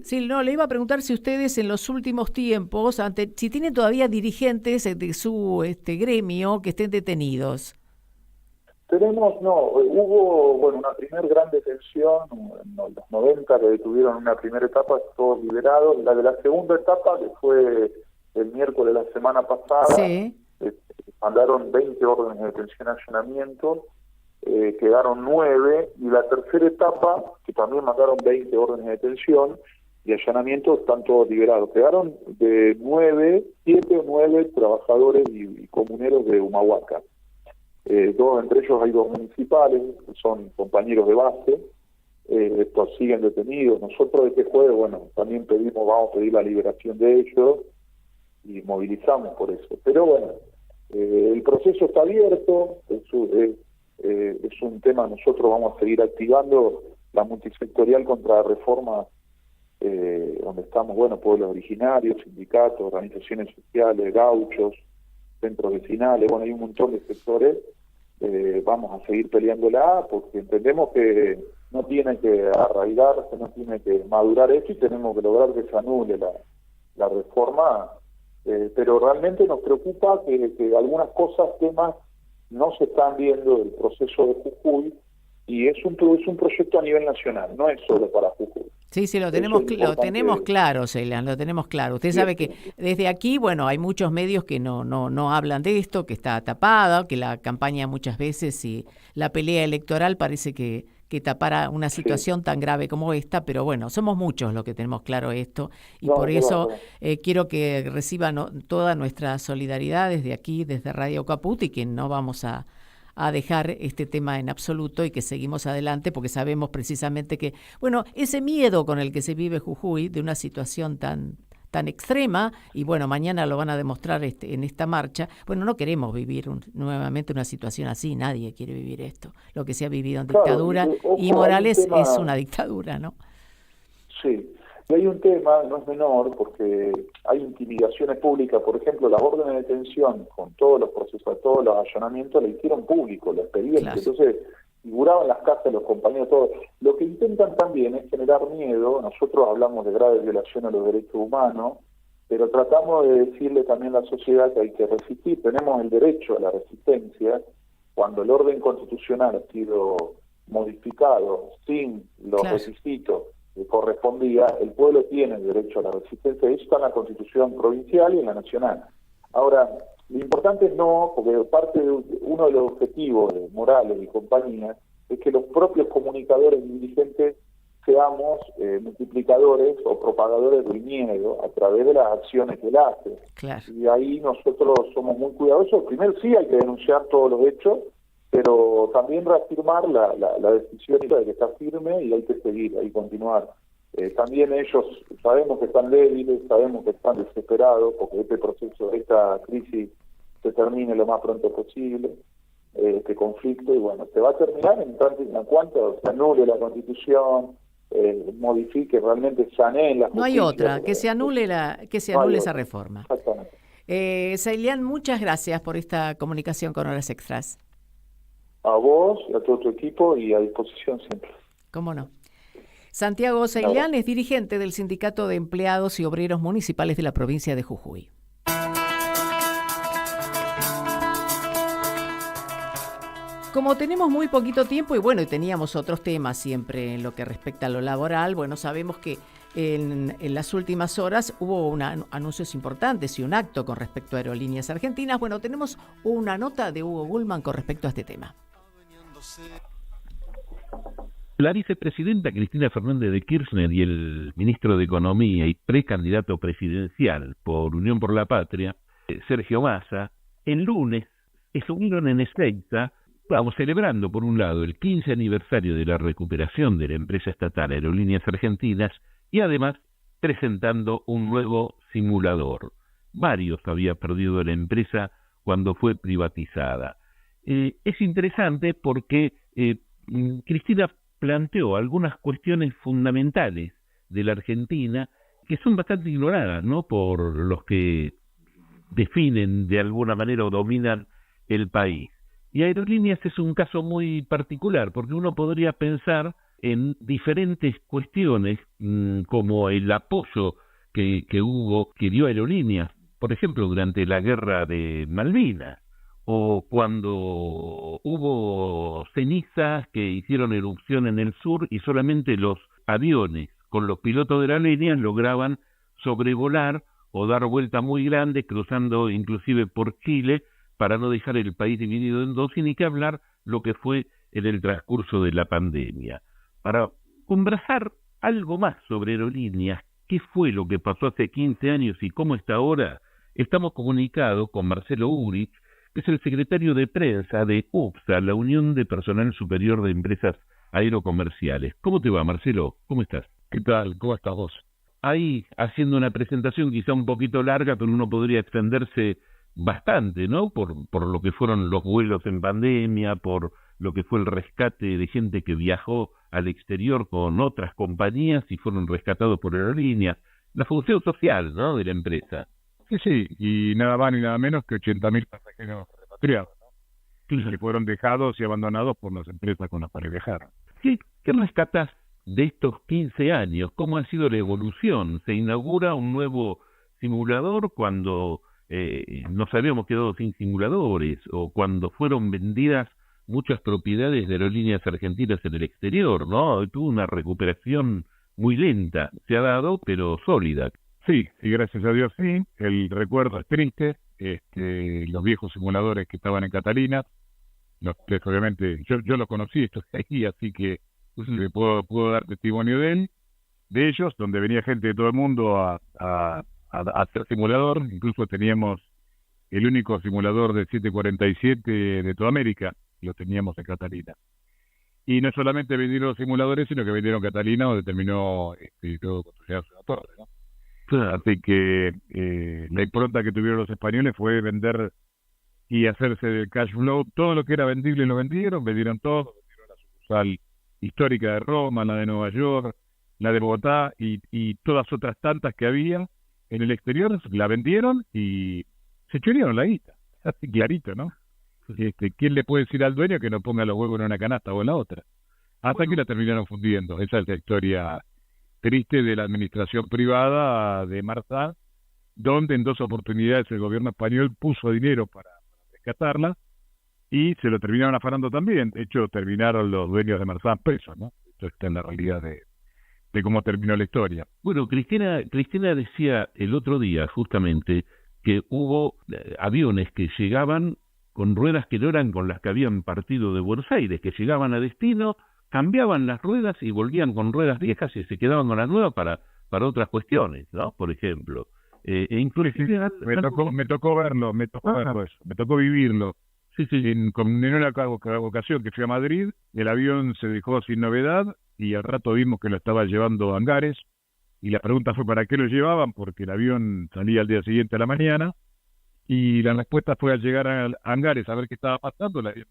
Sí, no, le iba a preguntar si ustedes en los últimos tiempos, si tienen todavía dirigentes de su gremio que estén detenidos. Hubo una primer gran detención en los 90 que detuvieron una primera etapa, todos liberados. La de la segunda etapa, que fue el miércoles de la semana pasada, mandaron 20 órdenes de detención y allanamiento, quedaron 9, y la tercera etapa, que también mandaron 20 órdenes de detención y allanamiento, están todos liberados. Quedaron de 7 o 9 trabajadores y comuneros de Humahuaca. Entre ellos hay 2 municipales, que son compañeros de base, estos siguen detenidos. Nosotros este jueves, también vamos a pedir la liberación de ellos y movilizamos por eso. Pero el proceso está abierto, es un tema, nosotros vamos a seguir activando la multisectorial contra la reforma, donde estamos, pueblos originarios, sindicatos, organizaciones sociales, gauchos, centros vecinales, hay un montón de sectores. Vamos a seguir peleándola porque entendemos que no tiene que arraigarse, no tiene que madurar eso y tenemos que lograr que se anule la reforma, pero realmente nos preocupa que algunas temas no se están viendo del proceso de Jujuy, y es un proyecto a nivel nacional, no es solo para Jujuy. Sí, lo tenemos claro, Ceylan, lo tenemos claro. Usted sabe que desde aquí, hay muchos medios que no hablan de esto, que está tapada, que la campaña muchas veces y la pelea electoral parece que tapara una situación tan grave como esta, pero somos muchos los que tenemos claro esto, y por eso quiero que reciban toda nuestra solidaridad desde aquí, desde Radio Caput, y que no vamos a dejar este tema en absoluto y que seguimos adelante porque sabemos precisamente que, ese miedo con el que se vive Jujuy de una situación tan extrema, y mañana lo van a demostrar en esta marcha, no queremos vivir nuevamente una situación así, nadie quiere vivir esto, lo que se ha vivido en dictadura, y Morales es una dictadura, ¿no? Sí. Y hay un tema, no es menor, porque hay intimidaciones públicas. Por ejemplo, las órdenes de detención con todos los procesos, todos los allanamientos, le hicieron público, los expedientes. Claro. Entonces, figuraba en las casas de los compañeros, todo. Lo que intentan también es generar miedo. Nosotros hablamos de graves violaciones a los derechos humanos, pero tratamos de decirle también a la sociedad que hay que resistir. Tenemos el derecho a la resistencia. Cuando el orden constitucional ha sido modificado sin los requisitos que correspondía, el pueblo tiene el derecho a la resistencia. Eso está en la Constitución provincial y en la nacional. Ahora, lo importante es porque parte de uno de los objetivos de Morales y compañía es que los propios comunicadores y dirigentes seamos multiplicadores o propagadores del miedo a través de las acciones que él hace. Claro. Y ahí nosotros somos muy cuidadosos. Primero sí hay que denunciar todos los hechos, pero también reafirmar la decisión de que está firme y hay que seguir, hay que continuar. También ellos sabemos que están débiles, sabemos que están desesperados porque este proceso, esta crisis se termine lo más pronto posible, este conflicto, y bueno, se va a terminar en cuanto se anule la Constitución, modifique, realmente sanee la justicia. No hay otra, que se anule esa reforma. Exactamente. Zailián, muchas gracias por esta comunicación con Horas Extras. A vos, a todo tu equipo y a disposición siempre. ¿Cómo no? Santiago Zailián es dirigente del Sindicato de Empleados y Obreros Municipales de la provincia de Jujuy. Como tenemos muy poquito tiempo y teníamos otros temas siempre en lo que respecta a lo laboral, sabemos que en las últimas horas hubo anuncios importantes y un acto con respecto a Aerolíneas Argentinas. Tenemos una nota de Hugo Bullman con respecto a este tema. La vicepresidenta Cristina Fernández de Kirchner y el ministro de Economía y precandidato presidencial por Unión por la Patria, Sergio Massa, el lunes estuvieron en Ezeiza, celebrando por un lado el 15 aniversario de la recuperación de la empresa estatal Aerolíneas Argentinas y además presentando un nuevo simulador. Varios había perdido la empresa cuando fue privatizada. Es interesante porque Cristina planteó algunas cuestiones fundamentales de la Argentina que son bastante ignoradas, ¿no?, por los que definen de alguna manera o dominan el país. Y Aerolíneas es un caso muy particular, porque uno podría pensar en diferentes cuestiones, como el apoyo que dio Aerolíneas, por ejemplo, durante la guerra de Malvinas, o cuando hubo cenizas que hicieron erupción en el sur y solamente los aviones con los pilotos de la línea lograban sobrevolar o dar vuelta muy grande, cruzando inclusive por Chile, para no dejar el país dividido en dos, y ni que hablar lo que fue en el transcurso de la pandemia. Para conversar algo más sobre Aerolíneas, qué fue lo que pasó hace 15 años y cómo está ahora, estamos comunicados con Marcelo Urich, que es el secretario de prensa de UPSA, la Unión de Personal Superior de Empresas Aerocomerciales. ¿Cómo te va, Marcelo? ¿Cómo estás? ¿Qué tal? ¿Cómo estás vos? Ahí, haciendo una presentación quizá un poquito larga, pero uno podría extenderse bastante, ¿no? Por lo que fueron los vuelos en pandemia, por lo que fue el rescate de gente que viajó al exterior con otras compañías y fueron rescatados por Aerolíneas, la función social, ¿no?, de la empresa. Sí, y nada más ni nada menos que 80.000 pasajeros repatriados, ¿no?, que fueron dejados y abandonados por las empresas con las que viajaron. ¿Qué rescatás de estos 15 años? ¿Cómo ha sido la evolución? ¿Se inaugura un nuevo simulador cuando nos habíamos quedado sin simuladores, o cuando fueron vendidas muchas propiedades de Aerolíneas Argentinas en el exterior, ¿no? Tuvo una recuperación muy lenta, se ha dado, pero sólida. Sí, y gracias a Dios sí. El recuerdo es triste. Los viejos simuladores que estaban en Catalina, obviamente yo los conocí, estoy ahí, así que puedo dar testimonio de ellos, donde venía gente de todo el mundo a hacer simulador. Incluso teníamos el único simulador de 747 de toda América, lo teníamos en Catalina. Y no solamente vendieron los simuladores, sino que vendieron Catalina, donde terminó todo construyendo una torre, ¿no? Así que la impronta que tuvieron los españoles fue vender y hacerse del cash flow. Todo lo que era vendible lo vendieron todo. Vendieron la sucursal histórica de Roma, la de Nueva York, la de Bogotá y todas otras tantas que había en el exterior, la vendieron y se chorearon la guita. Así clarito, ¿no? ¿Quién le puede decir al dueño que no ponga los huevos en una canasta o en la otra? Hasta que la terminaron fundiendo. Esa es la historia triste de la administración privada de Marzán, donde en 2 oportunidades el gobierno español puso dinero para rescatarla y se lo terminaron afanando también. De hecho, terminaron los dueños de Marzán presos, ¿no? Esto está en la realidad de cómo terminó la historia. Bueno, Cristina decía el otro día justamente que hubo aviones que llegaban con ruedas que no eran con las que habían partido de Buenos Aires, que llegaban a destino, cambiaban las ruedas y volvían con ruedas viejas y se quedaban con las nuevas para otras cuestiones, ¿no? Por ejemplo. Inclusive me tocó verlo eso, me tocó vivirlo. Sí. En una ocasión que fui a Madrid, el avión se dejó sin novedad y al rato vimos que lo estaba llevando a Angares y la pregunta fue ¿para qué lo llevaban? Porque el avión salía al día siguiente a la mañana y la respuesta fue al llegar a Angares a ver qué estaba pasando, el avión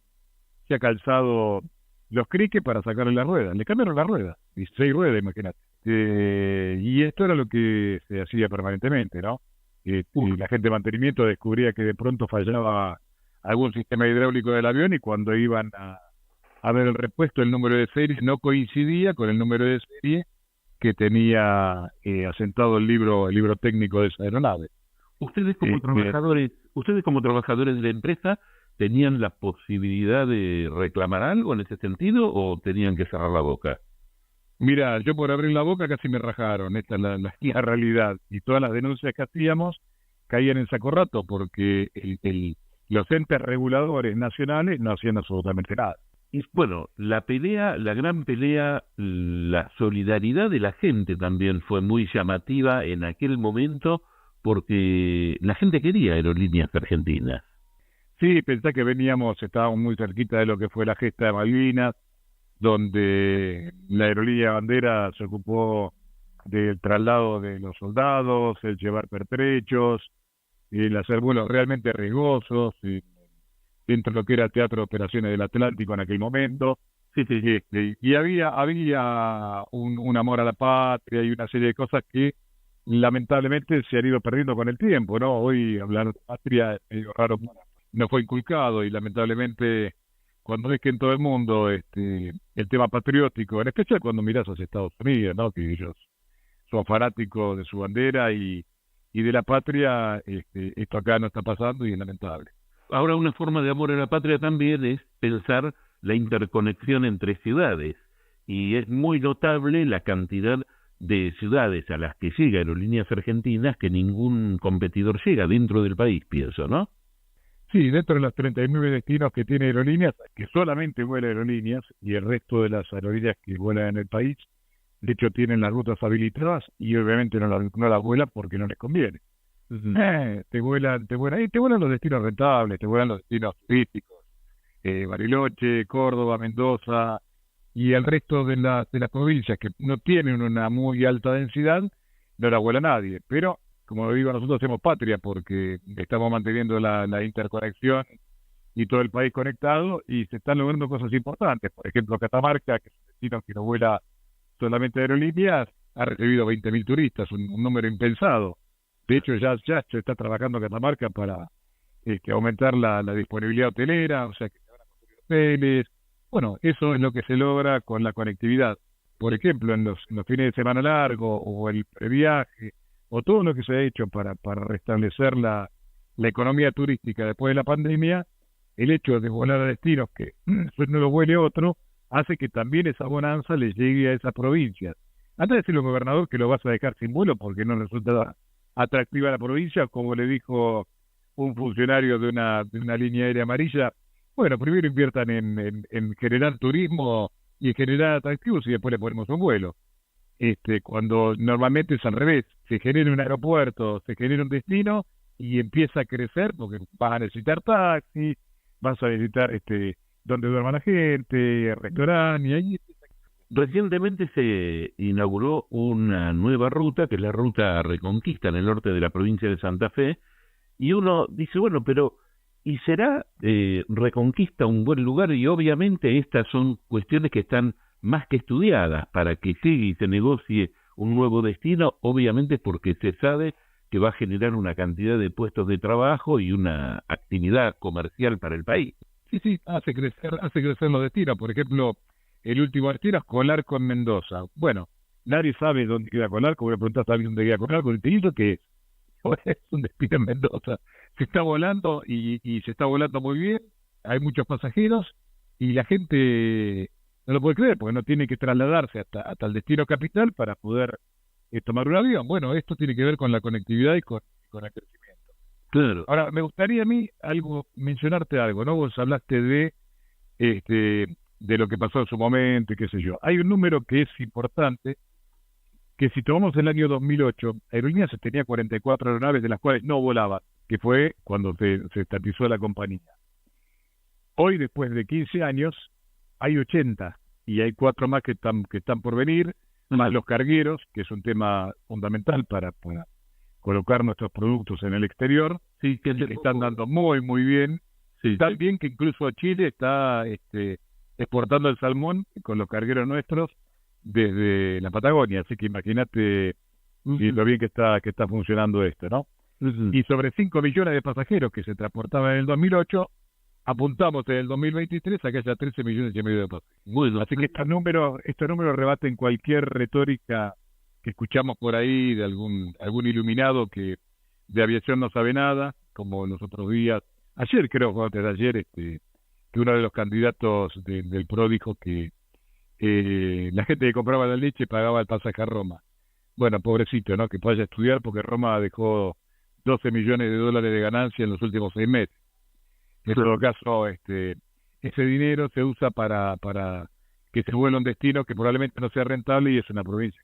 se ha calzado los criques para sacarle las ruedas, le cambiaron las ruedas, 16 ruedas, imagínate. Y esto era lo que se hacía permanentemente, ¿no? Y la gente de mantenimiento descubría que de pronto fallaba algún sistema hidráulico del avión y cuando iban a ver el repuesto, el número de serie no coincidía con el número de serie que tenía asentado el libro técnico de esa aeronave. Ustedes como trabajadores de la empresa, ¿tenían la posibilidad de reclamar algo en ese sentido o tenían que cerrar la boca? Mira, yo por abrir la boca casi me rajaron, esta es la realidad. Y todas las denuncias que hacíamos caían en saco rato porque los entes reguladores nacionales no hacían absolutamente nada. Y bueno, la gran pelea, la solidaridad de la gente también fue muy llamativa en aquel momento porque la gente quería Aerolíneas Argentinas. Sí, pensá que estábamos muy cerquita de lo que fue la gesta de Malvinas, donde la aerolínea bandera se ocupó del traslado de los soldados, el llevar pertrechos, el hacer vuelos realmente riesgosos, dentro de lo que era Teatro de Operaciones del Atlántico en aquel momento. Sí. Y había un amor a la patria y una serie de cosas que lamentablemente se han ido perdiendo con el tiempo, ¿no? Hoy hablar de patria es medio raro, no fue inculcado y lamentablemente cuando ves que en todo el mundo el tema patriótico, en especial cuando mirás hacia Estados Unidos, ¿no? Que ellos son fanáticos de su bandera y de la patria, esto acá no está pasando y es lamentable. Ahora, una forma de amor a la patria también es pensar la interconexión entre ciudades y es muy notable la cantidad de ciudades a las que llega Aerolíneas Argentinas que ningún competidor llega dentro del país, pienso, ¿no? Sí, dentro de los 39 destinos que tiene Aerolíneas, que solamente vuela Aerolíneas y el resto de las aerolíneas que vuelan en el país, de hecho tienen las rutas habilitadas y obviamente no las vuelan porque no les conviene. Uh-huh. Te vuelan los destinos rentables, te vuelan los destinos turísticos, Bariloche, Córdoba, Mendoza y el resto de las provincias que no tienen una muy alta densidad, no la vuela nadie, pero como digo, nosotros hacemos patria porque estamos manteniendo la interconexión y todo el país conectado y se están logrando cosas importantes. Por ejemplo, Catamarca, que es un destino que no vuela solamente Aerolíneas, ha recibido 20.000 turistas, un número impensado. De hecho, ya se está trabajando Catamarca para aumentar la disponibilidad hotelera, o sea, que se van a construir hoteles. Bueno, eso es lo que se logra con la conectividad. Por ejemplo, en los fines de semana largos o el previaje, o todo lo que se ha hecho para restablecer la economía turística después de la pandemia, el hecho de volar a destinos que no lo vuele otro, hace que también esa bonanza le llegue a esas provincias. Antes de decirle al gobernador que lo vas a dejar sin vuelo porque no resulta atractiva la provincia, como le dijo un funcionario de una línea aérea amarilla, bueno, primero inviertan en generar turismo y en generar atractivos y después le ponemos un vuelo. Cuando normalmente es al revés, se genera un aeropuerto, se genera un destino y empieza a crecer porque vas a necesitar taxis, vas a necesitar donde duerma la gente, restaurante y ahí. Recientemente se inauguró una nueva ruta, que es la ruta Reconquista en el norte de la provincia de Santa Fe, y uno dice, bueno, pero ¿y será Reconquista un buen lugar? Y obviamente estas son cuestiones que están más que estudiadas para que llegue y se negocie un nuevo destino, obviamente porque se sabe que va a generar una cantidad de puestos de trabajo y una actividad comercial para el país. Sí, hace crecer los destinos. Por ejemplo, el último destino es Colarco en Mendoza. Bueno, nadie sabe dónde queda Colarco, voy a preguntar a alguien dónde queda Colarco, y te digo que es un destino en Mendoza. Se está volando y se está volando muy bien, hay muchos pasajeros y la gente no lo puede creer porque no tiene que trasladarse hasta el destino capital para poder tomar un avión. Bueno, esto tiene que ver con la conectividad y con el crecimiento. Claro. Ahora, me gustaría a mí mencionarte algo, ¿no? Vos hablaste de lo que pasó en su momento y qué sé yo. Hay un número que es importante, que si tomamos el año 2008, Aerolíneas tenía 44 aeronaves de las cuales no volaba, que fue cuando se estatizó la compañía. Hoy, después de 15 años, hay 80 y hay 4 más que están por venir, más los cargueros, que es un tema fundamental para colocar nuestros productos en el exterior. Sí, que están dando muy, muy bien. Sí, Tan bien que incluso Chile está exportando el salmón con los cargueros nuestros desde la Patagonia, así que imagínate lo bien que está funcionando esto, ¿no? Y sobre 5 millones de pasajeros que se transportaban en el 2008, apuntamos en el 2023 a que haya 13 millones y medio de pasajeros. Bueno, así que estos números rebaten cualquier retórica que escuchamos por ahí de algún iluminado que de aviación no sabe nada, como los otros días. Ayer creo, antes de ayer, que uno de los candidatos del PRO dijo que la gente que compraba la leche pagaba el pasaje a Roma. Bueno, pobrecito, ¿no? Que vaya a estudiar porque Roma dejó 12 millones de dólares de ganancia en los últimos 6 meses. En todo caso, ese dinero se usa para que se vuelva un destino que probablemente no sea rentable y es una provincia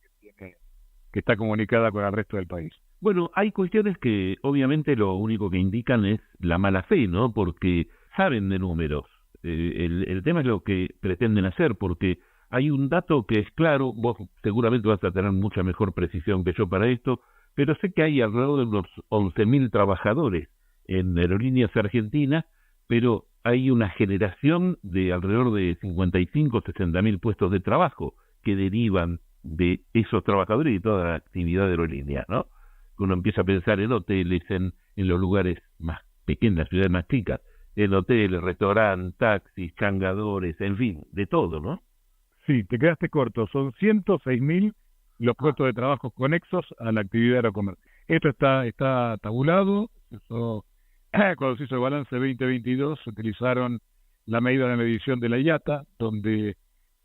que está comunicada con el resto del país. Bueno, hay cuestiones que obviamente lo único que indican es la mala fe, ¿no? Porque saben de números. El tema es lo que pretenden hacer, porque hay un dato que es claro, vos seguramente vas a tener mucha mejor precisión que yo para esto, pero sé que hay alrededor de unos 11.000 trabajadores en Aerolíneas Argentinas, pero hay una generación de alrededor de 55 o 60.000 puestos de trabajo que derivan de esos trabajadores y toda la actividad de aerolínea, ¿no? Uno empieza a pensar en hoteles, en los lugares más pequeños, las ciudades más chicas, en hoteles, restaurantes, taxis, changadores, en fin, de todo, ¿no? Sí, te quedaste corto, son 106.000 los puestos de trabajo conexos a la actividad aerocomercial. Esto está tabulado, cuando se hizo el balance 2022 se utilizaron la medida de medición de la IATA, donde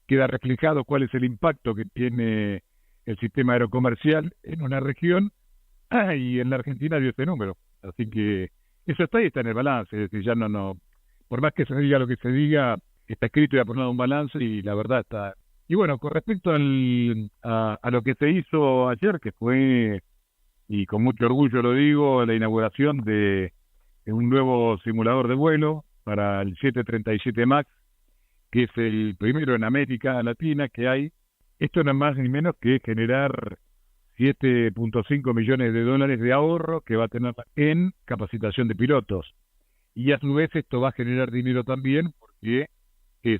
queda reflejado cuál es el impacto que tiene el sistema aerocomercial en una región, y en la Argentina dio ese número. Así que eso está ahí, está en el balance, es decir, ya no, por más que se diga lo que se diga, está escrito y aportado un balance y la verdad está. Y bueno, con respecto a lo que se hizo ayer, que fue, y con mucho orgullo lo digo, la inauguración de un nuevo simulador de vuelo para el 737 MAX, que es el primero en América Latina que hay. Esto no es más ni menos que generar 7.5 millones de dólares de ahorro que va a tener en capacitación de pilotos. Y a su vez esto va a generar dinero también porque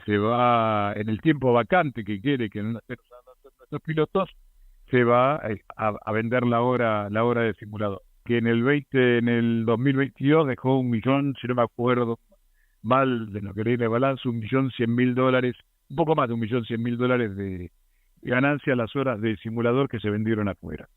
se va, en el tiempo vacante que quiere que no estén usando nuestros pilotos, se va a vender la hora de simulador. Que en el 2022 dejó 1 millón, si no me acuerdo mal de lo que leí en el balance, $1.100.000, un poco más de $1.100.000 de ganancia a las horas de simulador que se vendieron afuera.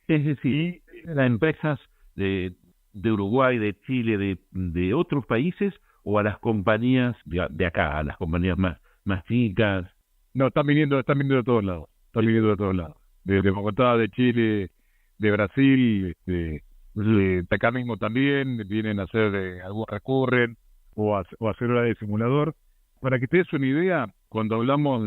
Es decir, las empresas de Uruguay, de Chile, de otros países, o a las compañías de acá, a las compañías más chicas. No, están viniendo de todos lados. De Bogotá, de Chile, de Brasil, de acá mismo también vienen a hacer, algunos recurren o a hacer horas de simulador. Para que te des una idea, cuando hablamos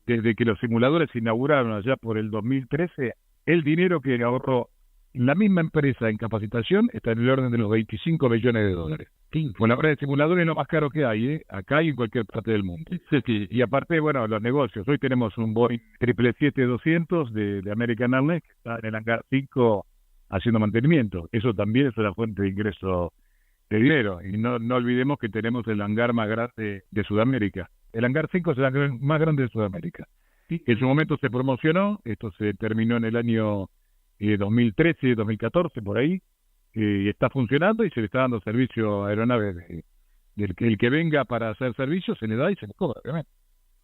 desde que los simuladores se inauguraron allá por el 2013, el dinero que ahorró la misma empresa en capacitación está en el orden de los 25 millones de dólares. Con la hora de simulador es lo más caro que hay, acá y en cualquier parte del mundo. Sí. Y aparte, bueno, los negocios. Hoy tenemos un Boeing 777-200 de American Airlines que está en el hangar 5 haciendo mantenimiento. Eso también es una fuente de ingreso de dinero. Y no olvidemos que tenemos el hangar más grande de Sudamérica. El hangar 5 es el hangar más grande de Sudamérica. En su momento se promocionó, esto se terminó en el año 2013, 2014, por ahí, y está funcionando y se le está dando servicio a aeronaves el que venga para hacer servicios se le da y se le cobra, obviamente.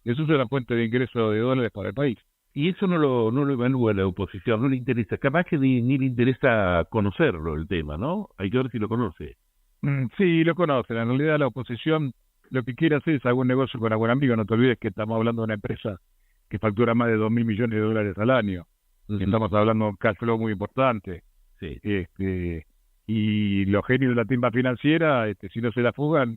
Eso es una fuente de ingreso de dólares para el país. Y eso no lo evalúa la oposición, no le interesa. Capaz que ni le interesa conocerlo el tema, ¿no? Hay que ver si lo conoce. Sí, lo conocen. En realidad la oposición lo que quiere hacer es algún negocio con algún amigo. No te olvides que estamos hablando de una empresa que factura más de 2.000 millones de dólares al año. Estamos hablando de un cash flow muy importante. Sí. Y los genios de la timba financiera, si no se la fugan,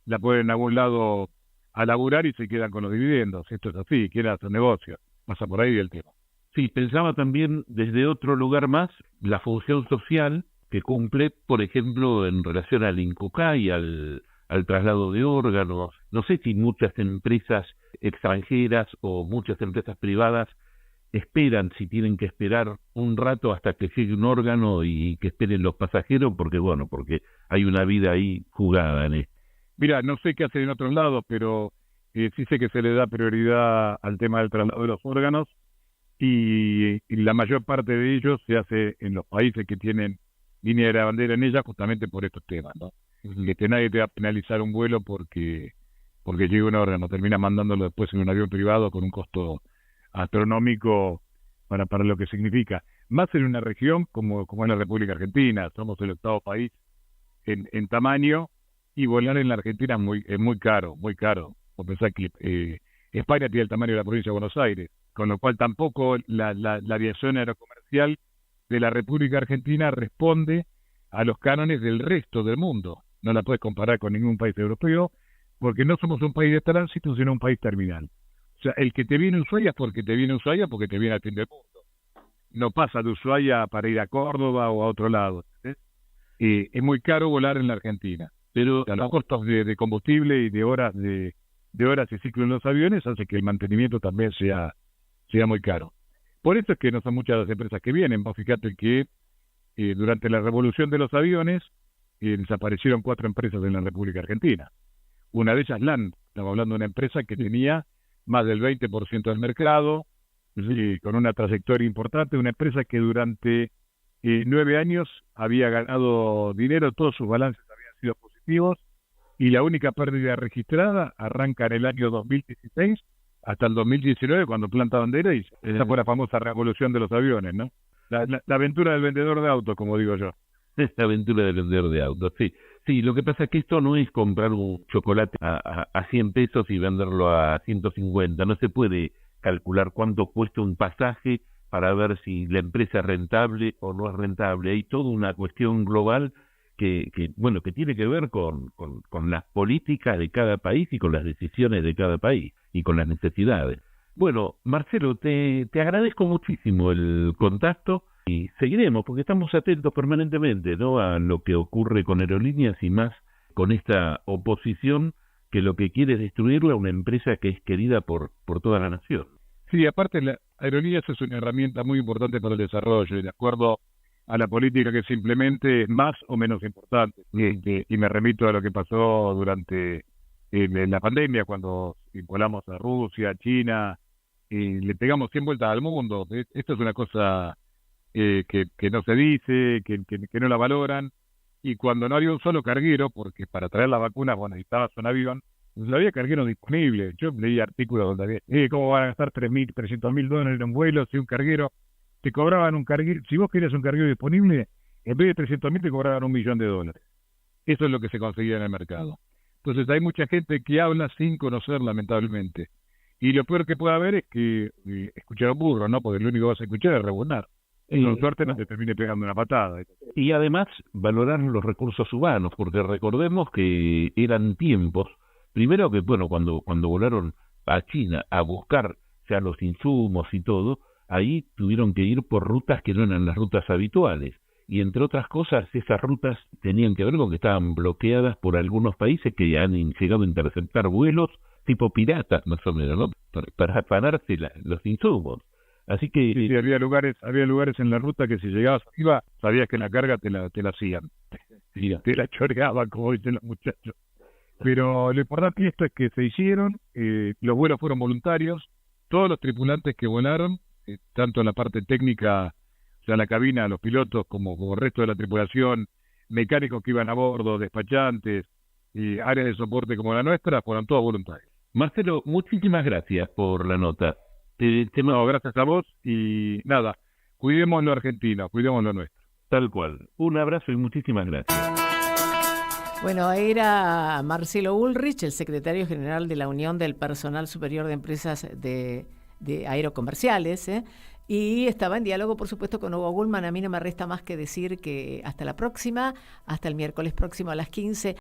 la ponen a algún lado a laburar y se quedan con los dividendos. Esto es así, quieren hacer negocio. Pasa por ahí el tema. Sí, pensaba también desde otro lugar más la función social que cumple, por ejemplo, en relación al INCUCAI, al traslado de órganos. No sé si muchas empresas extranjeras o muchas empresas privadas esperan, si tienen que esperar un rato hasta que llegue un órgano y que esperen los pasajeros, porque hay una vida ahí jugada en esto. Mira, no sé qué hacen en otros lados, pero sí sé que se le da prioridad al tema del traslado de los órganos y la mayor parte de ellos se hace en los países que tienen línea de la bandera en ella, justamente por estos temas, ¿no? Que nadie te va a penalizar un vuelo porque llegue un órgano, termina mandándolo después en un avión privado con un costo astronómico para lo que significa. Más en una región como es la República Argentina, somos el octavo país en tamaño, y volar en la Argentina es muy caro, muy caro. Por pensar que España tiene el tamaño de la provincia de Buenos Aires, con lo cual tampoco la aviación aerocomercial de la República Argentina responde a los cánones del resto del mundo. No la puedes comparar con ningún país europeo, porque no somos un país de tránsito, sino un país terminal. O sea, el que te viene a Ushuaia es porque te viene a Ushuaia, porque te viene al fin del mundo. No pasa de Ushuaia para ir a Córdoba o a otro lado. Es muy caro volar en la Argentina. Pero los costos de combustible y de horas y ciclo en los aviones hace que el mantenimiento también sea muy caro. Por eso es que no son muchas las empresas que vienen. Vos fíjate que durante la revolución de los aviones desaparecieron 4 empresas en la República Argentina. Una de ellas, LAN, estamos hablando de una empresa que tenía más del 20% del mercado, con una trayectoria importante, una empresa que durante 9 años había ganado dinero, todos sus balances habían sido positivos, y la única pérdida registrada arranca en el año 2016 hasta el 2019, cuando planta bandera, y esa fue la famosa revolución de los aviones, ¿no? La aventura del vendedor de autos, como digo yo. La aventura del vendedor de autos, sí. Sí, lo que pasa es que esto no es comprar un chocolate a 100 pesos y venderlo a 150. No se puede calcular cuánto cuesta un pasaje para ver si la empresa es rentable o no es rentable. Hay toda una cuestión global que tiene que ver con las políticas de cada país y con las decisiones de cada país y con las necesidades. Bueno, Marcelo, te agradezco muchísimo el contacto y seguiremos porque estamos atentos permanentemente, ¿no?, a lo que ocurre con Aerolíneas y más con esta oposición que lo que quiere es destruirla a una empresa que es querida por toda la nación. Sí, aparte la Aerolíneas es una herramienta muy importante para el desarrollo y de acuerdo a la política que se implemente es más o menos importante. Y me remito a lo que pasó durante la pandemia, cuando volamos a Rusia, a China, y le pegamos 100 vueltas al mundo. Esto es una cosa que no se dice, que no la valoran, y cuando no había un solo carguero, porque para traer la vacuna necesitabas un avión, no había cargueros disponibles. Yo leí artículos donde había, ¿cómo van a gastar $300.000 en un vuelo si un carguero? Te cobraban un carguero, si vos querías un carguero disponible, en vez de 300.000 te cobraban $1 millón. Eso es lo que se conseguía en el mercado. Entonces hay mucha gente que habla sin conocer, lamentablemente. Y lo peor que puede haber es que escuchar un burro, ¿no? Porque lo único que vas a escuchar es rebonar. Con suerte no te termine pegando una patada. Y además valorar los recursos humanos, porque recordemos que eran tiempos, primero que, cuando volaron a China a buscar ya los insumos y todo, ahí tuvieron que ir por rutas que no eran las rutas habituales. Y entre otras cosas, esas rutas tenían que ver con que estaban bloqueadas por algunos países que han llegado a interceptar vuelos tipo piratas, más o menos, ¿no? Para afanarse los insumos. Así que sí, había lugares en la ruta que si llegabas arriba, sabías que la carga te la hacían. Te la choreaban, como dicen los muchachos. Pero lo importante de esto es que se hicieron, los vuelos fueron voluntarios, todos los tripulantes que volaron, tanto en la parte técnica, o sea, la cabina, los pilotos, como el resto de la tripulación, mecánicos que iban a bordo, despachantes, y áreas de soporte como la nuestra fueron todas voluntarias. Marcelo, muchísimas gracias por la nota. No, gracias a vos y nada, cuidemos lo argentino, cuidemos lo nuestro. Tal cual. Un abrazo y muchísimas gracias. Bueno, era Marcelo Ulrich, el secretario general de la Unión del Personal Superior de Empresas de Aerocomerciales, y estaba en diálogo, por supuesto, con Hugo Gullman. A mí no me resta más que decir que hasta la próxima, hasta el miércoles próximo a las 15.